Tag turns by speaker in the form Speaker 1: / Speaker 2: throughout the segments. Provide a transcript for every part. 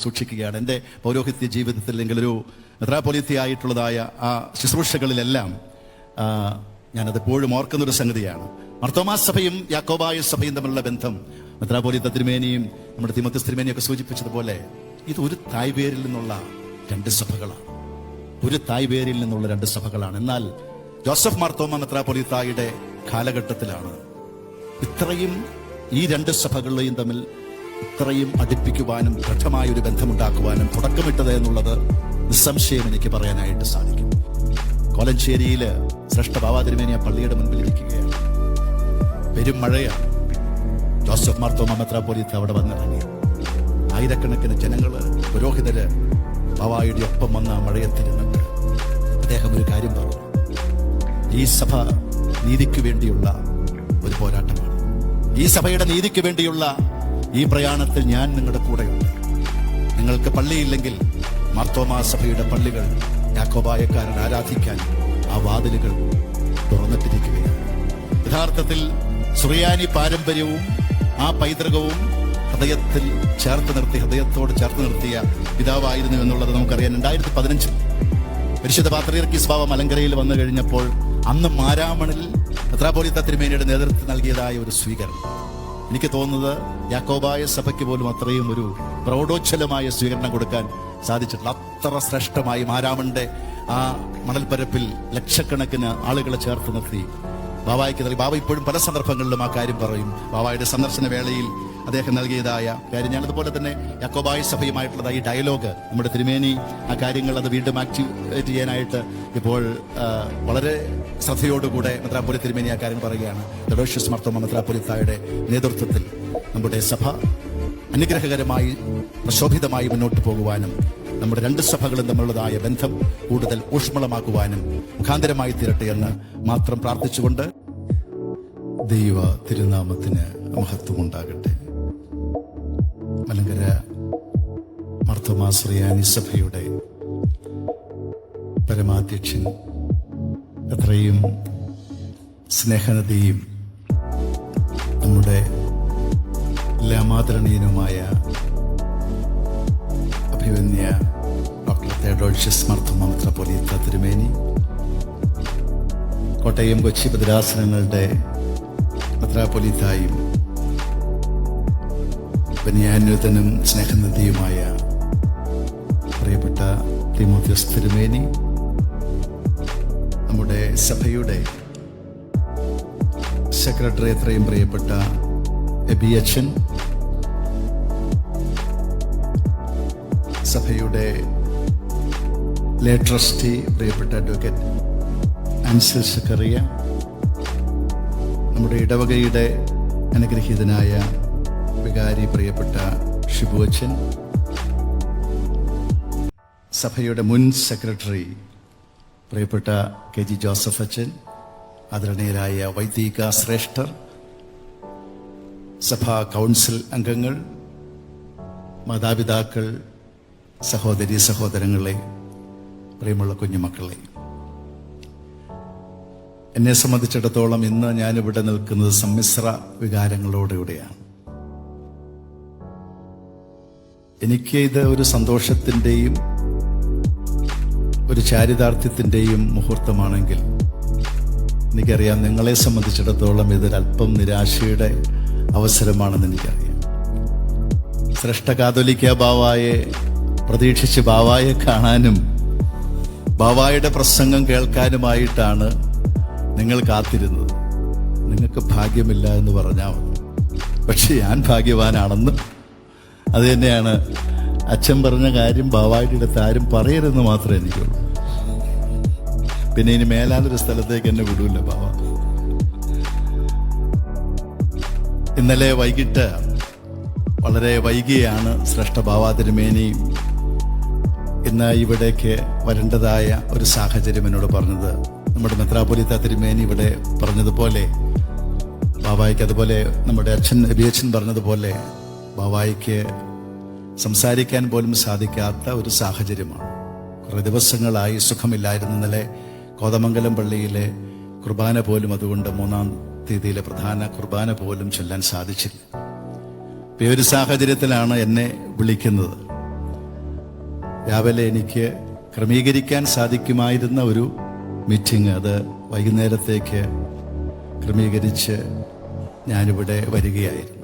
Speaker 1: സൂക്ഷിക്കുകയാണ്. എൻ്റെ പൗരോഹിത്യ ജീവിതത്തിൽ അല്ലെങ്കിൽ ഒരു മെത്രാപ്പൊലീത്തയായിട്ടുള്ളതായ ആ ശുശ്രൂഷകളിലെല്ലാം ഞാനതെപ്പോഴും ഓർക്കുന്നൊരു സംഗതിയാണ്. മാർത്തോമാ സഭയും യാക്കോബായ സഭയും തമ്മിലുള്ള ബന്ധം മെത്രാപ്പൊലീത്ത തിരുമേനിയും നമ്മുടെ തിമോത്തിയോസ് തിരുമേനിയും ഒക്കെ സൂചിപ്പിച്ചതുപോലെ ഇത് ഒരു തായ്വേരിൽ നിന്നുള്ള രണ്ട് സഭകളാണ്. ഒരു തായ്വേരിൽ നിന്നുള്ള രണ്ട് സഭകളാണ്. എന്നാൽ ജോസഫ് മാർത്തോമാ മെത്രാപ്പൊലീത്തായുടെ കാലഘട്ടത്തിലാണ് ഇത്രയും ഈ രണ്ട് സഭകളെയും തമ്മിൽ ഇത്രയും അടുപ്പിക്കുവാനും ദൃഢമായ ഒരു ബന്ധമുണ്ടാക്കുവാനും തുടക്കമിട്ടത് എന്നുള്ളത് നിസ്സംശയം എനിക്ക് പറയാനായിട്ട് സാധിക്കും. കോലഞ്ചേരിയിൽ ശ്രേഷ്ഠ ബാവാ തിരുമേനി ആ പള്ളിയുടെ മുൻപിൽ ഇരിക്കുകയാണ്. പെരും മഴയാണ്. ജോസഫ് മാർത്തോമാ മെത്രാപ്പൊലീത്ത അവിടെ വന്നിറങ്ങി. ആയിരക്കണക്കിന് ജനങ്ങള്, പുരോഹിതര് ബാവായുടെ ഒപ്പം വന്ന മഴയത്തിരുന്നിട്ട് അദ്ദേഹം ഒരു കാര്യം പറഞ്ഞു. ഈ സഭ നീതിക്ക് വേണ്ടിയുള്ള ഒരു പോരാട്ടമാണ്. ഈ സഭയുടെ നീതിക്ക് വേണ്ടിയുള്ള ഈ പ്രയാണത്തിൽ ഞാൻ നിങ്ങളുടെ കൂടെയുണ്ട്. നിങ്ങൾക്ക് പള്ളിയില്ലെങ്കിൽ മാർത്തോമാ സഭയുടെ പള്ളികൾ യാക്കോബായക്കാരൻ ആരാധിക്കാൻ ആ വാതിലുകൾ തുറന്നിട്ടിരിക്കുകയാണ്. യഥാർത്ഥത്തിൽ സുറിയാനി പാരമ്പര്യവും ആ പൈതൃകവും ഹൃദയത്തോട് ചേർത്ത് നിർത്തിയ പിതാവായിരുന്നു എന്നുള്ളത് നമുക്കറിയാം. 2015 പരിശുദ്ധ പാത്രിയർക്കീസ് ബാവ മലങ്കരയിൽ വന്നു കഴിഞ്ഞപ്പോൾ അന്ന് മാരാമണിൽ മെത്രാപ്പൊലീത്ത തിരുമേനിയുടെ നേതൃത്വം നൽകിയതായ ഒരു സ്വീകരണം, എനിക്ക് തോന്നുന്നത് യാക്കോബായ സഭയ്ക്ക് പോലും അത്രയും ഒരു പ്രൗഢോജ്വലമായ സ്വീകരണം കൊടുക്കാൻ സാധിച്ചിട്ടില്ല. അത്ര ശ്രേഷ്ഠമായി മാരാമണിന്റെ ആ മണൽപ്പരപ്പിൽ ലക്ഷക്കണക്കിന് ആളുകളെ ചേർത്ത് നിർത്തി ബാവായ്ക്ക് നൽകി. ബാബ ഇപ്പോഴും പല സന്ദർഭങ്ങളിലും ആ കാര്യം പറയും. ബാവായുടെ സന്ദർശന വേളയിൽ അദ്ദേഹം നൽകിയതായ കാര്യം. ഞാനതുപോലെ തന്നെ യാക്കോബായ സഭയുമായിട്ടുള്ളതായ ഈ ഡയലോഗ് നമ്മുടെ തിരുമേനി ആ കാര്യങ്ങൾ അത് വീണ്ടും ആക്ടിവേറ്റ് ചെയ്യാനായിട്ട് ഇപ്പോൾ വളരെ ശ്രദ്ധയോടുകൂടെ മെത്രാപ്പൊലീത്ത തിരുമേനി ആ കാര്യം പറയുകയാണ്. തെഡോഷ്യസ് മാർത്തോമാ മെത്രാപ്പൊലീത്തായുടെ നേതൃത്വത്തിൽ നമ്മുടെ സഭ അനുഗ്രഹകരമായി പ്രശോഭിതമായി മുന്നോട്ട് പോകുവാനും നമ്മുടെ രണ്ട് സഭകളും തമ്മിലുള്ളതായ ബന്ധം കൂടുതൽ ഊഷ്മളമാക്കുവാനും മുഖാന്തരമായി തീരട്ടെ എന്ന് മാത്രം പ്രാർത്ഥിച്ചുകൊണ്ട് ദൈവ തിരുനാമത്തിന് മഹത്വമുണ്ടാകട്ടെ. മലങ്കര മാർത്തോമാ സുറിയാനി സഭയുടെ പരമാധ്യക്ഷൻ അത്രയും സ്നേഹനദിയും നമ്മുടെ എല്ലാമാദരണീയനുമായ അഭിവന്യ ഡോക്ടർ തെഡോഷ്യസ് മാർത്തോമാ മെത്രാപ്പൊലീത്ത തിരുമേനി, കോട്ടയം കൊച്ചി ഭദ്രാസനങ്ങളുടെ മെത്രാപ്പൊലീത്തായും ബനിയാന്വിതനും സ്നേഹനദിയുമായ പ്രിയപ്പെട്ട തിമോത്തിയോസ് തിരുമേനി, നമ്മുടെ സഭയുടെ സെക്രട്ടറി എത്രയും പ്രിയപ്പെട്ട എബി അച്ഛൻ, സഭയുടെ ലേ ട്രസ്റ്റി പ്രിയപ്പെട്ട അഡ്വക്കേറ്റ് അൻസിൽ സക്കറിയ, നമ്മുടെ ഇടവകയുടെ അനുഗ്രഹീതനായ വികാരി പ്രിയപ്പെട്ട ഷിബു അച്ഛൻ, സഭയുടെ മുൻ സെക്രട്ടറി പ്രിയപ്പെട്ട കെ ജി ജോസഫ് അച്ഛൻ, ആദരണീയരായ വൈദിക ശ്രേഷ്ഠർ, സഭാ കൗൺസിൽ അംഗങ്ങൾ, മാതാപിതാക്കൾ, സഹോദരി സഹോദരങ്ങളെ, പ്രിയമുള്ള കുഞ്ഞുമക്കളെ, എന്നെ സംബന്ധിച്ചിടത്തോളം ഇന്ന് ഞാനിവിടെ നിൽക്കുന്നത് സമ്മിശ്ര വികാരങ്ങളോടെയാണ്. എനിക്ക് ഇത് ഒരു സന്തോഷത്തിൻ്റെയും ഒരു ചാരിതാർത്ഥ്യത്തിൻ്റെയും മുഹൂർത്തമാണെങ്കിൽ, എനിക്കറിയാം നിങ്ങളെ സംബന്ധിച്ചിടത്തോളം ഇതൊരല്പം നിരാശയുടെ അവസരമാണെന്ന് എനിക്കറിയാം. ശ്രേഷ്ഠ കാതോലിക്ക ബാവായെ പ്രതീക്ഷിച്ച് ബാവായെ കാണാനും ബാവായുടെ പ്രസംഗം കേൾക്കാനുമായിട്ടാണ് നിങ്ങൾ കാത്തിരുന്നത്. നിങ്ങൾക്ക് ഭാഗ്യമില്ല എന്ന് പറഞ്ഞാൽ മതി, പക്ഷെ ഞാൻ ഭാഗ്യവാനാണെന്ന്. അത് തന്നെയാണ് അച്ഛൻ പറഞ്ഞ കാര്യം ബാവായുടെ അടുത്ത് ആരും പറയരുതെന്ന് മാത്രമേ എനിക്കുള്ളൂ. പിന്നെ ഇനി മേലാലൊരു സ്ഥലത്തേക്ക് എന്നെ വിടൂല്ല ബാവ. ഇന്നലെ വൈകിട്ട് വളരെ വൈകിയാണ് ശ്രേഷ്ഠ ബാവാ തിരുമേനി ഇന്ന് ഇവിടേക്ക് വരേണ്ടതായ ഒരു സാഹചര്യം എന്നോട് പറഞ്ഞത്. നമ്മുടെ മെത്രാപ്പൊലീത്ത തിരുമേനി ഇവിടെ പറഞ്ഞതുപോലെ ബാവായിക്ക്, അതുപോലെ നമ്മുടെ അച്ഛൻ എബിയച്ഛൻ പറഞ്ഞതുപോലെ ബാവായിക്ക് സംസാരിക്കാൻ പോലും സാധിക്കാത്ത ഒരു സാഹചര്യമാണ്. കുറേ ദിവസങ്ങളായി സുഖമില്ലായിരുന്നു. ഇന്നലെ കോതമംഗലം പള്ളിയിലെ കുർബാന പോലും അതുകൊണ്ട് 3-ാം തീയതിയിലെ പ്രധാന കുർബാന പോലും ചൊല്ലാൻ സാധിച്ചില്ല. ഈ ഒരു സാഹചര്യത്തിലാണ് എന്നെ വിളിക്കുന്നത്. രാവിലെ എനിക്ക് ക്രമീകരിക്കാൻ സാധിക്കുമായിരുന്ന ഒരു മീറ്റിംഗ് അത് വൈകുന്നേരത്തേക്ക് ക്രമീകരിച്ച് ഞാനിവിടെ വരികയായിരുന്നു.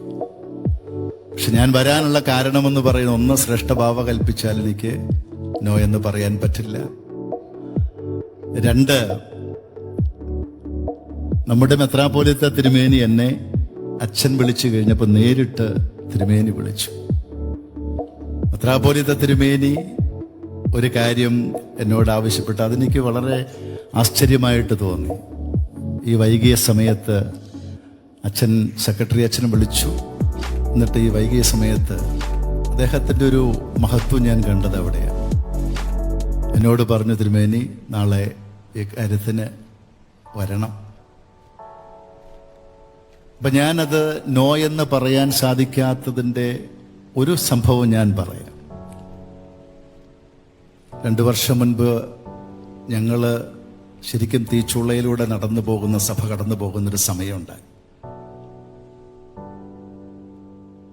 Speaker 1: പക്ഷെ ഞാൻ വരാനുള്ള കാരണമെന്ന് പറയുന്ന ഒന്ന്, ശ്രേഷ്ഠഭാവ കൽപ്പിച്ചാൽ എനിക്ക് നോ എന്ന് പറയാൻ പറ്റില്ല. 2, നമ്മുടെ മെത്രാപ്പോലീത്ത തിരുമേനി എന്നെ അച്ഛൻ വിളിച്ചു കഴിഞ്ഞപ്പോൾ നേരിട്ട് തിരുമേനി വിളിച്ചു. മെത്രാപ്പോലീത്ത തിരുമേനി ഒരു കാര്യം എന്നോട് ആവശ്യപ്പെട്ടു. അതെനിക്ക് വളരെ ആശ്ചര്യമായിട്ട് തോന്നി. ഈ വൈകിയ സമയത്ത് അച്ഛൻ, സെക്രട്ടറി അച്ഛനും വിളിച്ചു. എന്നിട്ട് ഈ വൈകിയ സമയത്ത് അദ്ദേഹത്തിൻ്റെ ഒരു മഹത്വം ഞാൻ കണ്ടത് അവിടെയാണ്. എന്നോട് പറഞ്ഞു, തിരുമേനി നാളെ ഈ കാര്യത്തിന് വരണം. അപ്പം ഞാനത് നോ എന്ന് പറയാൻ സാധിക്കാത്തതിൻ്റെ ഒരു സംഭവം ഞാൻ പറയാം. 2 വർഷം മുൻപ് ഞങ്ങൾ ശരിക്കും തീച്ചുള്ളയിലൂടെ നടന്നു പോകുന്ന, സഭ കടന്നു പോകുന്നൊരു സമയമുണ്ടായി.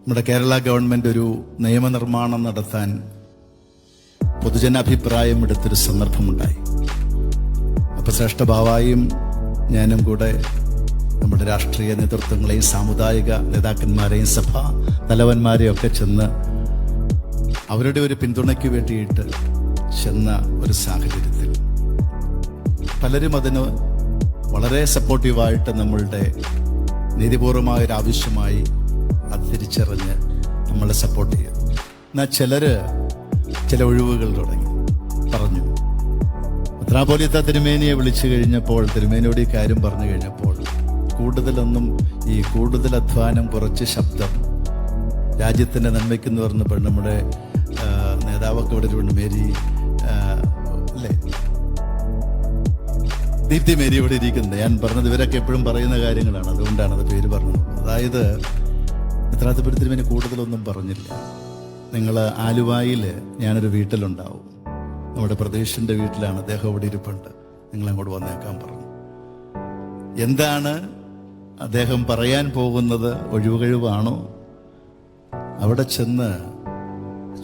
Speaker 1: നമ്മുടെ കേരള ഗവൺമെൻറ് ഒരു നിയമനിർമ്മാണം നടത്താൻ പൊതുജനാഭിപ്രായം എടുത്തൊരു സന്ദർഭമുണ്ടായി. അപ്പോൾ ശ്രേഷ്ഠഭാവായും ഞാനും കൂടെ നമ്മുടെ രാഷ്ട്രീയ നേതൃത്വങ്ങളെയും സാമുദായിക നേതാക്കന്മാരെയും സഭാ തലവന്മാരെയും ഒക്കെ ചെന്ന് അവരുടെ ഒരു പിന്തുണയ്ക്ക് വേണ്ടിയിട്ട് ചെന്ന ഒരു സാഹചര്യത്തിൽ പലരും അതിന് വളരെ സപ്പോർട്ടീവായിട്ട് നമ്മളുടെ നീതിപൂർവമായൊരാവശ്യമായി അത് തിരിച്ചറിഞ്ഞ് നമ്മളെ സപ്പോർട്ട് ചെയ്യും. എന്നാൽ ചില ഒഴിവുകൾ തുടങ്ങി പറഞ്ഞു. മെത്രാപ്പോലീത്ത തിരുമേനിയെ വിളിച്ചു കഴിഞ്ഞപ്പോൾ, തിരുമേനിയോട് ഈ കാര്യം പറഞ്ഞു കഴിഞ്ഞപ്പോൾ, കൂടുതൽ അധ്വാനം, കുറച്ച് ശബ്ദം, രാജ്യത്തിൻ്റെ നന്മയ്ക്കെന്ന് പറഞ്ഞപ്പോൾ നമ്മുടെ നേതാവൊക്കെ ഇവിടെ ഉണ്ട്, മേരി അല്ലേ, ദീപ്തി മേരി ഇവിടെ ഇരിക്കുന്നത്. ഞാൻ പറഞ്ഞത് ഇവരൊക്കെ എപ്പോഴും പറയുന്ന കാര്യങ്ങളാണ്, അതുകൊണ്ടാണ് അത് പേര് പറഞ്ഞത്. അതായത് മെത്രാപ്പോലീത്ത തിരുമേനി കൂടുതലൊന്നും പറഞ്ഞില്ല. നിങ്ങൾ ആലുവായിൽ ഞാനൊരു വീട്ടിലുണ്ടാവും, നമ്മുടെ പ്രദേശിൻ്റെ വീട്ടിലാണ്, അദ്ദേഹം ഇവിടെ ഇരിപ്പുണ്ട്, നിങ്ങളങ്ങോട്ട് വന്നേക്കാൻ പറഞ്ഞു. എന്താണ് അദ്ദേഹം പറയാൻ പോകുന്നത്? ഒഴിവുകഴിവാണോ? അവിടെ ചെന്ന്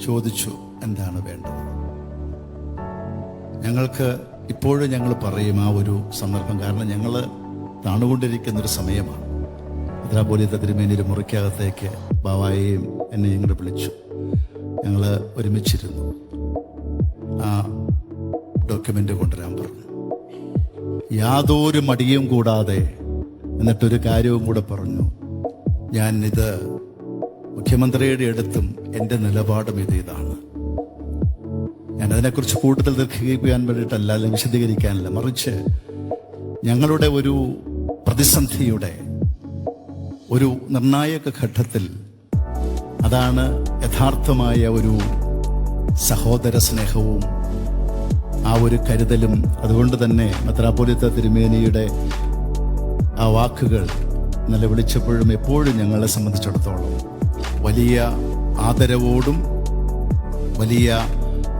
Speaker 1: ചോദിച്ചു, എന്താണ് വേണ്ടത്? ഞങ്ങൾക്ക് ഇപ്പോഴും ഞങ്ങൾ പറയും ആ ഒരു സന്ദർഭം, കാരണം ഞങ്ങൾ താണുകൊണ്ടിരിക്കുന്നൊരു സമയമാണ്. മെത്രാപ്പോലീത്ത തിരുമേനി ഒരു മുറിക്കകത്തേക്ക് ബാവായെയും എന്നെ ഇങ്ങോട്ട് വിളിച്ചു. ഞങ്ങൾ ഒരുമിച്ചിരുന്നു. ആ ഡോക്യുമെൻ്റ് കൊണ്ടുവരാൻ പറഞ്ഞു. യാതൊരു മടിയും കൂടാതെ. എന്നിട്ടൊരു കാര്യവും കൂടെ പറഞ്ഞു, ഇത് മുഖ്യമന്ത്രിയുടെ അടുത്തും എൻ്റെ നിലപാടും ഇതാണ്. ഞാനതിനെക്കുറിച്ച് കൂടുതൽ ദീർഘിപ്പിക്കാൻ വേണ്ടിയിട്ടല്ല, അല്ലെങ്കിൽ വിശദീകരിക്കാനല്ല, മറിച്ച് ഞങ്ങളുടെ ഒരു പ്രതിസന്ധിയുടെ ഒരു നിർണായക ഘട്ടത്തിൽ അതാണ് യഥാർത്ഥമായ ഒരു സഹോദര സ്നേഹവും ആ ഒരു കരുതലും. അതുകൊണ്ട് തന്നെ മെത്രാപ്പോലീത്ത തിരുമേനിയുടെ ആ വാക്കുകൾ നിലവിളിച്ചപ്പോഴും എപ്പോഴും ഞങ്ങളെ സംബന്ധിച്ചിടത്തോളം വലിയ ആദരവോടും വലിയ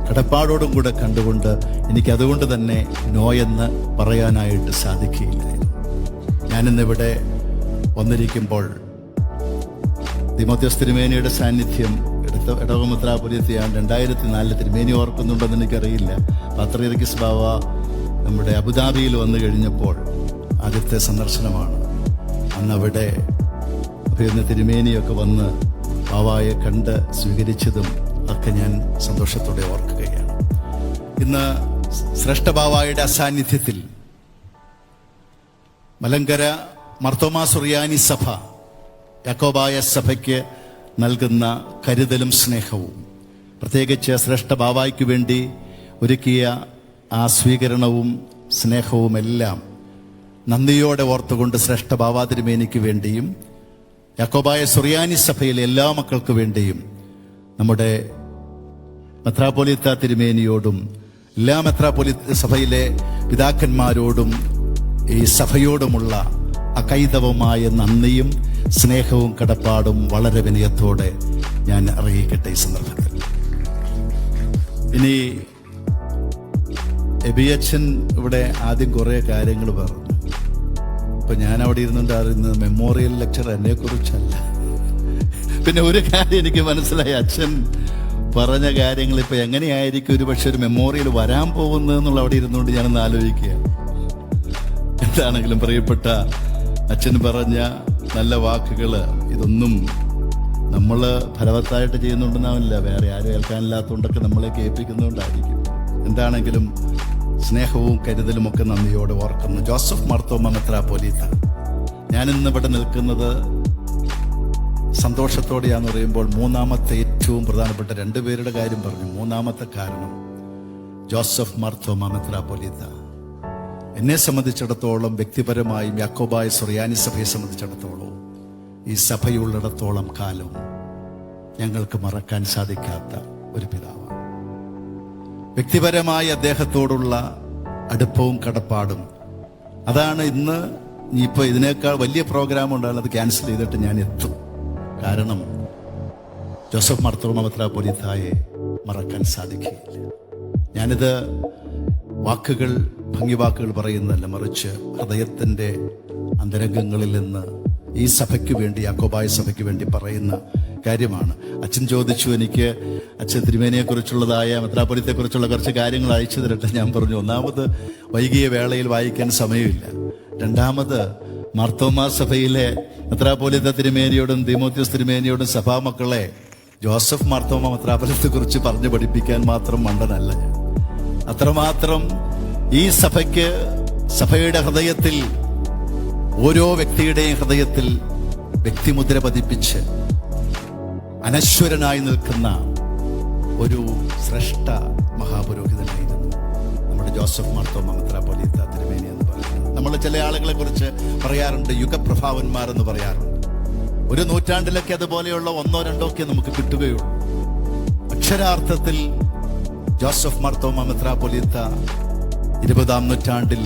Speaker 1: കടപ്പാടോടും കൂടെ കണ്ടുകൊണ്ട് എനിക്കതുകൊണ്ട് തന്നെ നോ എന്ന് പറയാനായിട്ട് സാധിക്കുകയില്ലായിരുന്നു. ഞാനിന്നിവിടെ വന്നിരിക്കുമ്പോൾ തിമോത്തിയോസ് തിരുമേനിയുടെ സാന്നിധ്യം ഇടവക മെത്രാപ്പൊലീത്തയാണ്. 2004 തിരുമേനി ഓർക്കുന്നുണ്ടെന്ന് എനിക്കറിയില്ല. പാത്രീർക്കീസ് ബാവ നമ്മുടെ അബുദാബിയിൽ വന്നു കഴിഞ്ഞപ്പോൾ ആദ്യത്തെ സന്ദർശനമാണ്. അന്ന് അവിടെ അഭിനന്ദ തിരുമേനിയൊക്കെ വന്ന് ബാവായെ കണ്ട് സ്വീകരിച്ചതും ഒക്കെ ഞാൻ സന്തോഷത്തോടെ ഓർക്കുകയാണ്. ഇന്ന് ശ്രേഷ്ഠ ബാവായുടെ അസാന്നിധ്യത്തിൽ മലങ്കര മാർത്തോമാ സുറിയാനി സഭ യാക്കോബായ സഭയ്ക്ക് നൽകുന്ന കരുതലും സ്നേഹവും, പ്രത്യേകിച്ച് ശ്രേഷ്ഠ ബാവായ്ക്ക് വേണ്ടി ഒരുക്കിയ ആ സ്വീകരണവും സ്നേഹവും എല്ലാം നന്ദിയോടെ ഓർത്തുകൊണ്ട് ശ്രേഷ്ഠ ബാവാ തിരുമേനിക്ക് വേണ്ടിയും യാക്കോബായ സുറിയാനി സഭയിലെ എല്ലാ മക്കൾക്ക് വേണ്ടിയും നമ്മുടെ മെത്രാപ്പൊലീത്ത തിരുമേനിയോടും എല്ലാ മെത്രാപ്പൊലീത്ത സഭയിലെ പിതാക്കന്മാരോടും ഈ സഭയോടുമുള്ള അകൈതവമായ നന്ദിയും സ്നേഹവും കടപ്പാടും വളരെ വിനയത്തോടെ ഞാൻ അറിയിക്കട്ടെ ഈ സന്ദർഭത്തിൽ. ഇനി എബിയച്ചൻ ഇവിടെ ആദ്യം കുറേ കാര്യങ്ങൾ പറഞ്ഞു. ഇപ്പൊ ഞാൻ അവിടെ ഇരുന്നുണ്ടായിരുന്ന മെമ്മോറിയൽ ലെക്ചർ എന്നെ കുറിച്ചല്ല. പിന്നെ ഒരു കാര്യം എനിക്ക് മനസ്സിലായി, അച്ഛൻ പറഞ്ഞ കാര്യങ്ങൾ ഇപ്പൊ എങ്ങനെയായിരിക്കും ഒരു പക്ഷെ ഒരു മെമ്മോറിയൽ വരാൻ പോകുന്നതെന്നുള്ള അവിടെ ഇരുന്നുകൊണ്ട് ഞാനൊന്ന് ആലോചിക്കുക. എന്താണെങ്കിലും പ്രിയപ്പെട്ട അച്ഛൻ പറഞ്ഞ നല്ല വാക്കുകള് ഇതൊന്നും നമ്മൾ ഫലവത്തായിട്ട് ചെയ്യുന്നുണ്ടെന്നാവില്ല, വേറെ ആരും കേൾക്കാനില്ലാത്തതുകൊണ്ടൊക്കെ നമ്മളെ കേൾപ്പിക്കുന്നതുകൊണ്ടായിരിക്കും. എന്താണെങ്കിലും സ്നേഹവും കരുതലും ഒക്കെ നന്ദിയോടെ ഓർക്കുന്നു. ജോസഫ് മാർത്തോമാ മെത്രാപ്പോലീത്ത, ഞാനിന്ന് ഇവിടെ നിൽക്കുന്നത് സന്തോഷത്തോടെയാന്ന് പറയുമ്പോൾ മൂന്നാമത്തെ ഏറ്റവും പ്രധാനപ്പെട്ട രണ്ടുപേരുടെ കാര്യം പറഞ്ഞു. മൂന്നാമത്തെ കാരണം ജോസഫ് മാർത്തോമാ മെത്രാപ്പോലീത്ത എന്നെ സംബന്ധിച്ചിടത്തോളം, വ്യക്തിപരമായും യാക്കോബായ സുറിയാനി സഭയെ സംബന്ധിച്ചിടത്തോളം, ഈ സഭയുള്ളിടത്തോളം കാലം ഞങ്ങൾക്ക് മറക്കാൻ സാധിക്കാത്ത ഒരു പിതാവാണ്. വ്യക്തിപരമായ അദ്ദേഹത്തോടുള്ള അടുപ്പവും കടപ്പാടും അതാണ്. ഇന്ന് ഇനിയിപ്പോൾ ഇതിനേക്കാൾ വലിയ പ്രോഗ്രാം ഉണ്ടാകും, അത് ക്യാൻസൽ ചെയ്തിട്ട് ഞാൻ എത്തും. കാരണം ജോസഫ് മാർത്തോമാ മെത്രാപ്പോലീത്തായെ മറക്കാൻ സാധിക്കുകയില്ല. ഞാനിത് വാക്കുകൾ, ഭംഗിവാക്കുകൾ പറയുന്നതല്ല, മറിച്ച് ഹൃദയത്തിൻ്റെ അന്തരംഗങ്ങളിൽ നിന്ന് ഈ സഭയ്ക്ക് വേണ്ടി, യാക്കോബായ സഭയ്ക്ക് വേണ്ടി പറയുന്ന കാര്യമാണ്. അച്ഛൻ ചോദിച്ചു എനിക്ക് അച്ഛൻ തിരുമേനിയെക്കുറിച്ചുള്ളതായ മെത്രാപ്പൊലീത്തയെക്കുറിച്ചുള്ള കുറച്ച് കാര്യങ്ങൾ അയച്ചു തരട്ടെ. ഞാൻ പറഞ്ഞു, ഒന്നാമത് വൈകിയ വേളയിൽ വായിക്കാൻ സമയമില്ല. രണ്ടാമത് മാർത്തോമാ സഭയിലെ മെത്രാപ്പൊലീത്ത തിരുമേനിയോടും തീമോത്തിയോസ് തിരുമേനിയോടും സഭാമക്കളെ ജോസഫ് മാർത്തോമാ മെത്രാപ്പൊലീത്തയെക്കുറിച്ച് പറഞ്ഞു പഠിപ്പിക്കാൻ മാത്രം മണ്ടനല്ല ഞാൻ. അത്രമാത്രം ഈ സഭയ്ക്ക്, സഭയുടെ ഹൃദയത്തിൽ, ഓരോ വ്യക്തിയുടെയും ഹൃദയത്തിൽ വ്യക്തിമുദ്ര പതിപ്പിച്ച് അനശ്വരനായി നിൽക്കുന്ന ഒരു ശ്രേഷ്ഠ മഹാപുരോഹിതനായിരുന്നു നമ്മുടെ ജോസഫ് മാർത്തോമാ മെത്രാപ്പൊലീത്ത തിരുമേനി എന്ന് പറയുന്നത്. നമ്മൾ ചില ആളുകളെ കുറിച്ച് പറയാറുണ്ട്, യുഗപ്രഭാവന്മാരെന്ന് പറയാറുണ്ട്. ഒരു നൂറ്റാണ്ടിലൊക്കെ അതുപോലെയുള്ള ഒന്നോ രണ്ടോ ഒക്കെ നമുക്ക് കിട്ടുകയുള്ളൂ. അക്ഷരാർത്ഥത്തിൽ ജോസഫ് മാർത്തോമാ മെത്രാപ്പൊലീത്ത 20-ാം നൂറ്റാണ്ടിൽ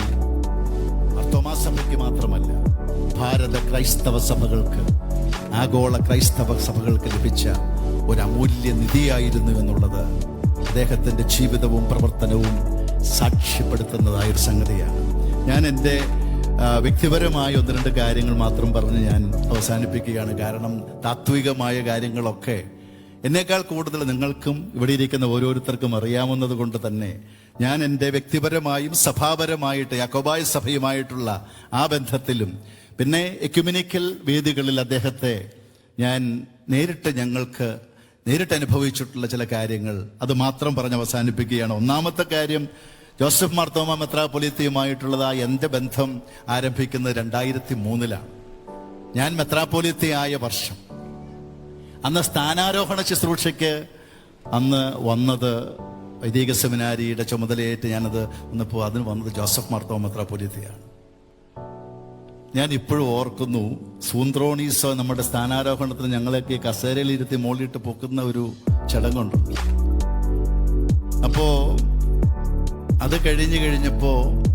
Speaker 1: മാർത്തോമാ സഭയ്ക്ക് മാത്രമല്ല, ഭാരത ക്രൈസ്തവ സഭകൾക്ക്, ആഗോള ക്രൈസ്തവ സഭകൾക്ക് ലഭിച്ച ഒരു അമൂല്യ നിധിയായിരുന്നു എന്നുള്ളത് അദ്ദേഹത്തിൻ്റെ ജീവിതവും പ്രവർത്തനവും സാക്ഷ്യപ്പെടുത്തുന്നതായൊരു സംഗതിയാണ്. ഞാൻ എൻ്റെ വ്യക്തിപരമായ ഒന്ന് രണ്ട് കാര്യങ്ങൾ മാത്രം പറഞ്ഞ് ഞാൻ അവസാനിപ്പിക്കുകയാണ്. കാരണം താത്വികമായ കാര്യങ്ങളൊക്കെ എന്നേക്കാൾ കൂടുതൽ നിങ്ങൾക്കും ഇവിടെ ഇരിക്കുന്ന ഓരോരുത്തർക്കും അറിയാവുന്നത് കൊണ്ട് തന്നെ ഞാൻ എൻ്റെ വ്യക്തിപരമായും സഭാപരമായിട്ട് യാക്കോബായ സഭയുമായിട്ടുള്ള ആ ബന്ധത്തിലും, പിന്നെ എക്യുമെനിക്കൽ വേദികളിൽ അദ്ദേഹത്തെ ഞാൻ ഞങ്ങൾക്ക് നേരിട്ട് അനുഭവിച്ചിട്ടുള്ള ചില കാര്യങ്ങൾ അത് മാത്രം പറഞ്ഞ് അവസാനിപ്പിക്കുകയാണ്. ഒന്നാമത്തെ കാര്യം, ജോസഫ് മാർത്തോമാ മെത്രാപ്പൊലീത്തയുമായിട്ടുള്ളതായ എൻ്റെ ബന്ധം ആരംഭിക്കുന്നത് 2003-ലാണ്. ഞാൻ മെത്രാപ്പൊലീത്തയായ വർഷം, അന്ന് സ്ഥാനാരോഹണ ശുശ്രൂഷയ്ക്ക് അന്ന് വന്നത് വൈദിക സെമിനാരിയുടെ ചുമതലയേറ്റ് ഞാനത് വന്നപ്പോൾ അതിന് വന്നത് ജോസഫ് മാർത്തോമാ മെത്രാപ്പൊലീത്തയാണ്. ഞാൻ ഇപ്പോഴും ഓർക്കുന്നു, സൂന്ത്രോണീസോ നമ്മുടെ സ്ഥാനാരോഹണത്തിന് ഞങ്ങളൊക്കെ കസേരയിൽ ഇരുത്തി മോളിട്ട് പൊക്കുന്ന ഒരു ചടങ്ങുണ്ട്. അപ്പോ അത് കഴിഞ്ഞപ്പോ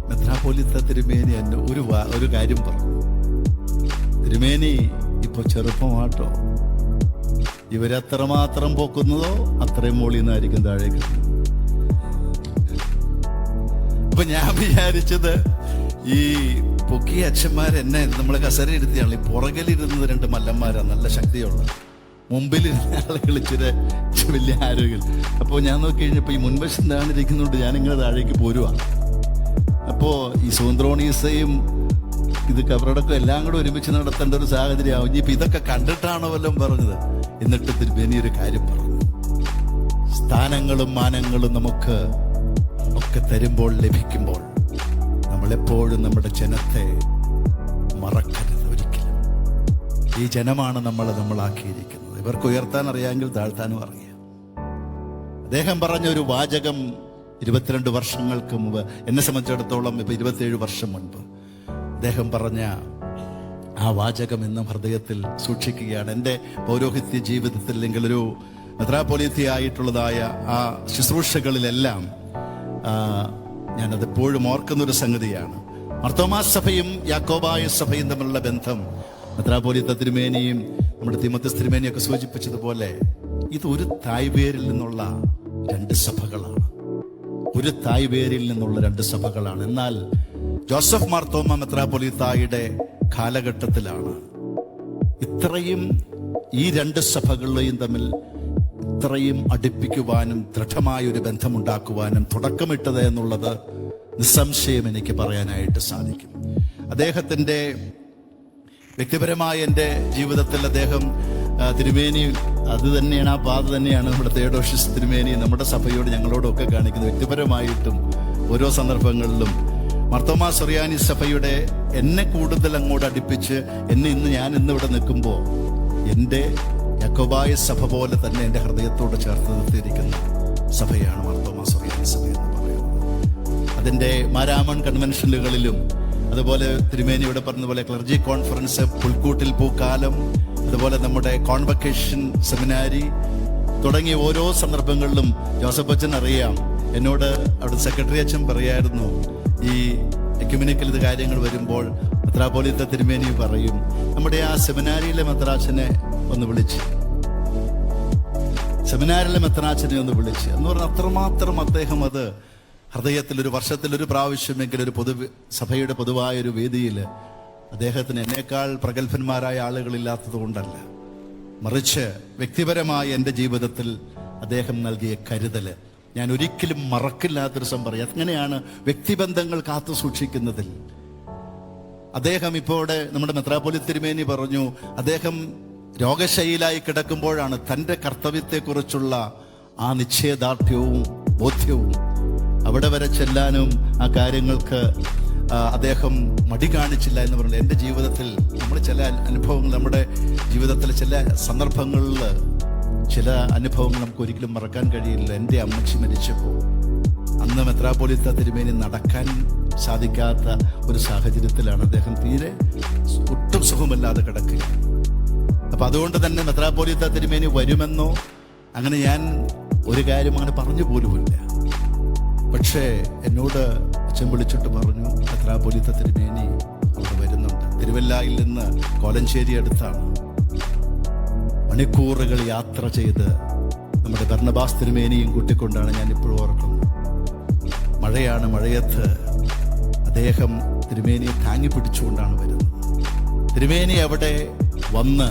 Speaker 1: മെത്രാപ്പൊലീത്ത തിരുമേനി എന്നെ ഒരു കാര്യം പറഞ്ഞു. തിരുമേനി ഇപ്പൊ ചെറുപ്പമാട്ടോ, ഇവരെത്രമാത്രം പൊക്കുന്നതോ അത്രയും മോളിൽ നിന്നായിരിക്കും താഴേക്ക്. അപ്പൊ ഞാൻ വിചാരിച്ചത്, ഈ പൊക്കിയ അച്ഛന്മാരെന്നെ നമ്മളെ കസേര ഇരുത്തിയാണ്, ഈ പുറകിലിരുന്നത് 2 മല്ലന്മാരാണ്, നല്ല ശക്തിയുള്ള. മുമ്പിലിരുന്ന ആളുകൾ ഇച്ചിരി വലിയ ആരോഗ്യം. അപ്പോൾ ഞാൻ നോക്കി കഴിഞ്ഞപ്പോൾ ഈ മുൻവശം താണിരിക്കുന്നുണ്ട്, ഞാനിങ്ങനെ താഴേക്ക് പോരുവാണ്. അപ്പോൾ ഈ സൂന്ത്രോണീസയും ഇത് കബറടക്കം എല്ലാം കൂടെ ഒരുമിച്ച് നടത്തേണ്ട ഒരു സാഹചര്യമാവും. ഇനിയിപ്പോൾ ഇതൊക്കെ കണ്ടിട്ടാണോ വല്ലതും പറഞ്ഞത്? എന്നിട്ട് തിരുമേനി ഒരു കാര്യം പറഞ്ഞു, സ്ഥാനങ്ങളും മാനങ്ങളും നമുക്ക് ഒക്കെ തരുമ്പോൾ, ലഭിക്കുമ്പോൾ നമ്മളെപ്പോഴും നമ്മുടെ ജനത്തെ മറക്കരുത് ഒരിക്കലും. ഈ ജനമാണ് നമ്മളാക്കിയിരിക്കുന്നത്. ഇവർക്ക് ഉയർത്താൻ അറിയാമെങ്കിൽ താഴ്ത്താനും അറിയാം. അദ്ദേഹം പറഞ്ഞ ഒരു വാചകം 22 വർഷങ്ങൾക്ക് മുമ്പ്, എന്നെ സംബന്ധിച്ചിടത്തോളം ഇപ്പൊ 27 വർഷം മുൻപ് അദ്ദേഹം പറഞ്ഞ ആ വാചകം ഇന്നും ഹൃദയത്തിൽ സൂക്ഷിക്കുകയാണ്. എൻ്റെ പൗരോഹിത്യ ജീവിതത്തിൽ, അല്ലെങ്കിൽ ഒരു മെത്രാപ്പൊലീത്തയായിട്ടുള്ളതായ ആ ശുശ്രൂഷകളിലെല്ലാം ഞാനതെപ്പോഴും ഓർക്കുന്നൊരു സംഗതിയാണ്. മാർത്തോമാ സഭയും യാക്കോബായ സഭയും തമ്മിലുള്ള ബന്ധം, മെത്രാപ്പൊലീത്ത തിരുമേനിയും നമ്മുടെ തീമോത്തിയോസ് തിരുമേനിയൊക്കെ സൂചിപ്പിച്ചതുപോലെ, ഇത് ഒരു തായ്വേരിൽ നിന്നുള്ള 2 സഭകളാണ്. ഒരു തായ്വേരിൽ നിന്നുള്ള 2 സഭകളാണ്. എന്നാൽ ജോസഫ് മാർത്തോമാ മെത്രാപ്പൊലീത്തായുടെ കാലഘട്ടത്തിലാണ് ഇത്രയും ഈ 2 സഭകളെയും തമ്മിൽ ഇത്രയും അടുപ്പിക്കുവാനും ദൃഢമായ ഒരു ബന്ധമുണ്ടാക്കുവാനും തുടക്കമിട്ടത് എന്നുള്ളത് നിസ്സംശയം എനിക്ക് പറയാനായിട്ട് സാധിക്കും. അദ്ദേഹത്തിൻ്റെ വ്യക്തിപരമായ എൻ്റെ ജീവിതത്തിൽ അദ്ദേഹം തിരുമേനി അത് തന്നെയാണ്, ആ പാത തന്നെയാണ് നമ്മുടെ തെയോഡോഷ്യസ് തിരുമേനി നമ്മുടെ സഭയോട് ഞങ്ങളോടൊക്കെ കാണിക്കുന്നത്. വ്യക്തിപരമായിട്ടും ഓരോ സന്ദർഭങ്ങളിലും മാർത്തോമാ സുറിയാനി സഭയുടെ എന്നെ കൂടുതൽ അങ്ങോട്ട് അടുപ്പിച്ച് ഞാൻ ഇന്നിവിടെ നിൽക്കുമ്പോൾ എൻ്റെ യാക്കോബായ സഭ പോലെ തന്നെ എൻ്റെ ഹൃദയത്തോട് ചേർത്ത് നിർത്തിയിരിക്കുന്ന സഭയാണ് മാർത്തോമാ സുറിയാനി സഭ എന്ന് പറയുന്നത്. അതിൻ്റെ മാരാമൺ കൺവെൻഷനുകളിലും അതുപോലെ തിരുമേനി ഇവിടെ പറഞ്ഞതുപോലെ ക്ലർജി കോൺഫറൻസ്, പുൽക്കൂട്ടിൽ പൂക്കാലം, അതുപോലെ നമ്മുടെ കോൺവക്കേഷൻ സെമിനാരി തുടങ്ങിയ ഓരോ സന്ദർഭങ്ങളിലും ജോസഫ് അച്ഛൻ അറിയാം, എന്നോട് അവിടെ സെക്രട്ടറി അച്ഛൻ പറയായിരുന്നു, ഈ എക്യുമെനിക്കൽ ഇത് കാര്യങ്ങൾ വരുമ്പോൾ മെത്രാപ്പോലീത്ത തിരുമേനി പറയും, നമ്മുടെ ആ സെമിനാരിയിലെ മെത്രാച്ചനെ ഒന്ന് വിളിച്ച്, സെമിനാരിലെ മെത്രാച്ചനെ ഒന്ന് വിളിച്ച് എന്ന് പറഞ്ഞാൽ അത്രമാത്രം അദ്ദേഹം അത് ഹൃദയത്തിൽ ഒരു വർഷത്തിൽ ഒരു പ്രാവശ്യമെങ്കിലും ഒരു സഭയുടെ പൊതുവായൊരു വേദിയിൽ അദ്ദേഹത്തിന് എന്നേക്കാൾ പ്രഗത്ഭന്മാരായ ആളുകളില്ലാത്തത് കൊണ്ടല്ല, മറിച്ച് വ്യക്തിപരമായ എൻ്റെ ജീവിതത്തിൽ അദ്ദേഹം നൽകിയ കരുതല് ഞാൻ ഒരിക്കലും മറക്കില്ലാത്തൊരു പറയാം. അങ്ങനെയാണ് വ്യക്തിബന്ധങ്ങൾ കാത്തു സൂക്ഷിക്കുന്നതിൽ. അദ്ദേഹം ഇപ്പോൾ നമ്മുടെ മെത്രാപ്പോലീത്ത തിരുമേനി പറഞ്ഞു, അദ്ദേഹം രോഗശൈലിയായി കിടക്കുമ്പോഴാണ് തൻ്റെ കർത്തവ്യത്തെക്കുറിച്ചുള്ള ആ നിശ്ചയദാർഢ്യവും ബോധ്യവും അവിടെ വരെ ചെല്ലാനും ആ കാര്യങ്ങൾക്ക് അദ്ദേഹം മടി കാണിച്ചില്ല എന്ന് പറഞ്ഞാൽ എൻ്റെ ജീവിതത്തിൽ നമ്മൾ ചില അനുഭവങ്ങൾ, നമ്മുടെ ജീവിതത്തിലെ ചില സന്ദർഭങ്ങളിൽ ചില അനുഭവങ്ങൾ നമുക്ക് ഒരിക്കലും മറക്കാൻ കഴിയില്ല. എൻ്റെ അമ്മച്ചി മരിച്ചപ്പോൾ അന്ന് മെത്രാപ്പോലീത്ത തിരുമേനി നടക്കാൻ സാധിക്കാത്ത ഒരു സാഹചര്യത്തിലാണ് അദ്ദേഹം തീരെ ഒട്ടും സുഖമില്ലാതെ കിടക്കുക. അപ്പം അതുകൊണ്ട് തന്നെ മെത്രാപ്പോലീത്ത തിരുമേനി വരുമെന്നോ അങ്ങനെ ഞാൻ ഒരു കാര്യം അങ്ങനെ പറഞ്ഞു പോലുമില്ല. പക്ഷേ എന്നോട് അച്ഛൻ വിളിച്ചിട്ട് പറഞ്ഞു, മെത്രാപ്പോലീത്ത തിരുമേനി അവിടെ വരുന്നുണ്ട്. തിരുവല്ലയിൽ നിന്ന് കോലഞ്ചേരി അടുത്താണ്. മണിക്കൂറുകൾ യാത്ര ചെയ്ത് നമ്മുടെ ബർണബാസ് തിരുമേനിയും കൂട്ടിക്കൊണ്ടാണ് ഞാൻ ഇപ്പോഴും ഓർക്കുന്നത്. മഴയാണ്, മഴയത്ത് അദ്ദേഹം തിരുമേനിയെ താങ്ങി പിടിച്ചുകൊണ്ടാണ് വരുന്നത്. തിരുമേനി അവിടെ വന്ന്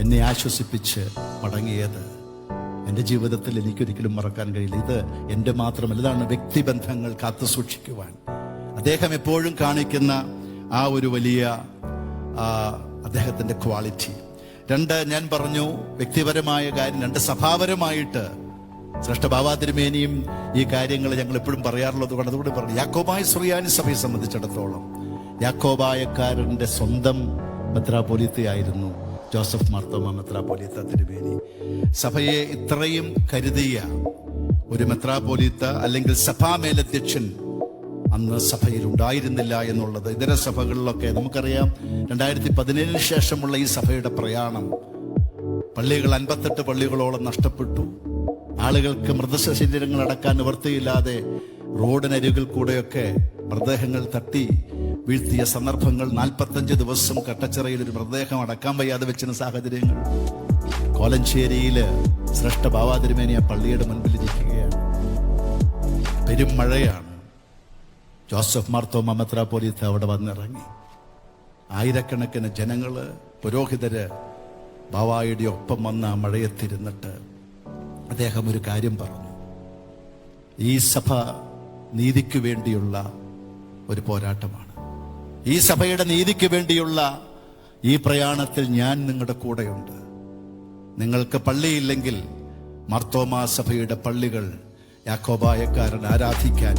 Speaker 1: എന്നെ ആശ്വസിപ്പിച്ച് മടങ്ങിയത് എൻ്റെ ജീവിതത്തിൽ എനിക്കൊരിക്കലും മറക്കാൻ കഴിയില്ല. ഇത് എൻ്റെ മാത്രമല്ല, ഇതാണ് വ്യക്തിബന്ധങ്ങൾ കാത്തു സൂക്ഷിക്കുവാൻ അദ്ദേഹം എപ്പോഴും കാണിക്കുന്ന ആ ഒരു വലിയ അദ്ദേഹത്തിൻ്റെ ക്വാളിറ്റി. രണ്ട്, ഞാൻ പറഞ്ഞു വ്യക്തിപരമായ കാര്യം. രണ്ട്, സഭാപരമായിട്ട് ശ്രേഷ്ഠ ബാബാ തിരുമേനിയും ഈ കാര്യങ്ങൾ ഞങ്ങൾ എപ്പോഴും പറയാറുള്ളത് കൊണ്ട് അതുകൂടി പറഞ്ഞു. യാക്കോബായ സുറിയാനി സഭയെ സംബന്ധിച്ചിടത്തോളം യാക്കോബായക്കാരൻ്റെ സ്വന്തം മെത്രാപ്പോലീത്തയായിരുന്നു ജോസഫ് മാർത്തോമാ മെത്രാപ്പോലീത്ത തിരുമേനി. സഭയെ ഇത്രയും കരുതിയ ഒരു മെത്രാപ്പോലീത്ത അല്ലെങ്കിൽ സഭാ മേലധ്യക്ഷൻ അന്ന് സഭയിൽ ഉണ്ടായിരുന്നില്ല എന്നുള്ളത് ഇതര സഭകളിലൊക്കെ നമുക്കറിയാം. 2017 ശേഷമുള്ള ഈ സഭയുടെ പ്രയാണം, പള്ളികൾ 58 പള്ളികളോളം നഷ്ടപ്പെട്ടു. ആളുകൾക്ക് മൃതശരീരങ്ങൾ അടക്കാൻ നിവൃത്തിയില്ലാതെ റോഡിനരികിൽ കൂടെയൊക്കെ മൃതദേഹങ്ങൾ തട്ടി വീഴ്ത്തിയ സന്ദർഭങ്ങൾ, 45 ദിവസം കട്ടച്ചിറയിൽ ഒരു മൃതദേഹം അടക്കാൻ വയ്യാതെ വെച്ചിരുന്ന സാഹചര്യങ്ങൾ. കോലഞ്ചേരിയിൽ ശ്രേഷ്ഠ ബാബാ തിരുമേനി ആ പള്ളിയുടെ മുൻപിൽ ഇരിക്കുകയാണ്. പെരും മഴയാണ്. ജോസഫ് മാർത്തോമാ മെത്രാപ്പോലീത്ത അവിടെ വന്നിറങ്ങി. ആയിരക്കണക്കിന് ജനങ്ങള്, പുരോഹിതര് ബാവായുടെ ഒപ്പം വന്ന ആ മഴയത്തിരുന്നിട്ട് അദ്ദേഹം ഒരു കാര്യം പറഞ്ഞു. ഈ സഭ നീതിക്ക് വേണ്ടിയുള്ള ഒരു പോരാട്ടമാണ്. ഈ സഭയുടെ നീതിക്ക് വേണ്ടിയുള്ള ഈ പ്രയാണത്തിൽ ഞാൻ നിങ്ങളുടെ കൂടെയുണ്ട്. നിങ്ങൾക്ക് പള്ളിയില്ലെങ്കിൽ മാർത്തോമാ സഭയുടെ പള്ളികൾ യാക്കോബായക്കാരൻ ആരാധിക്കാൻ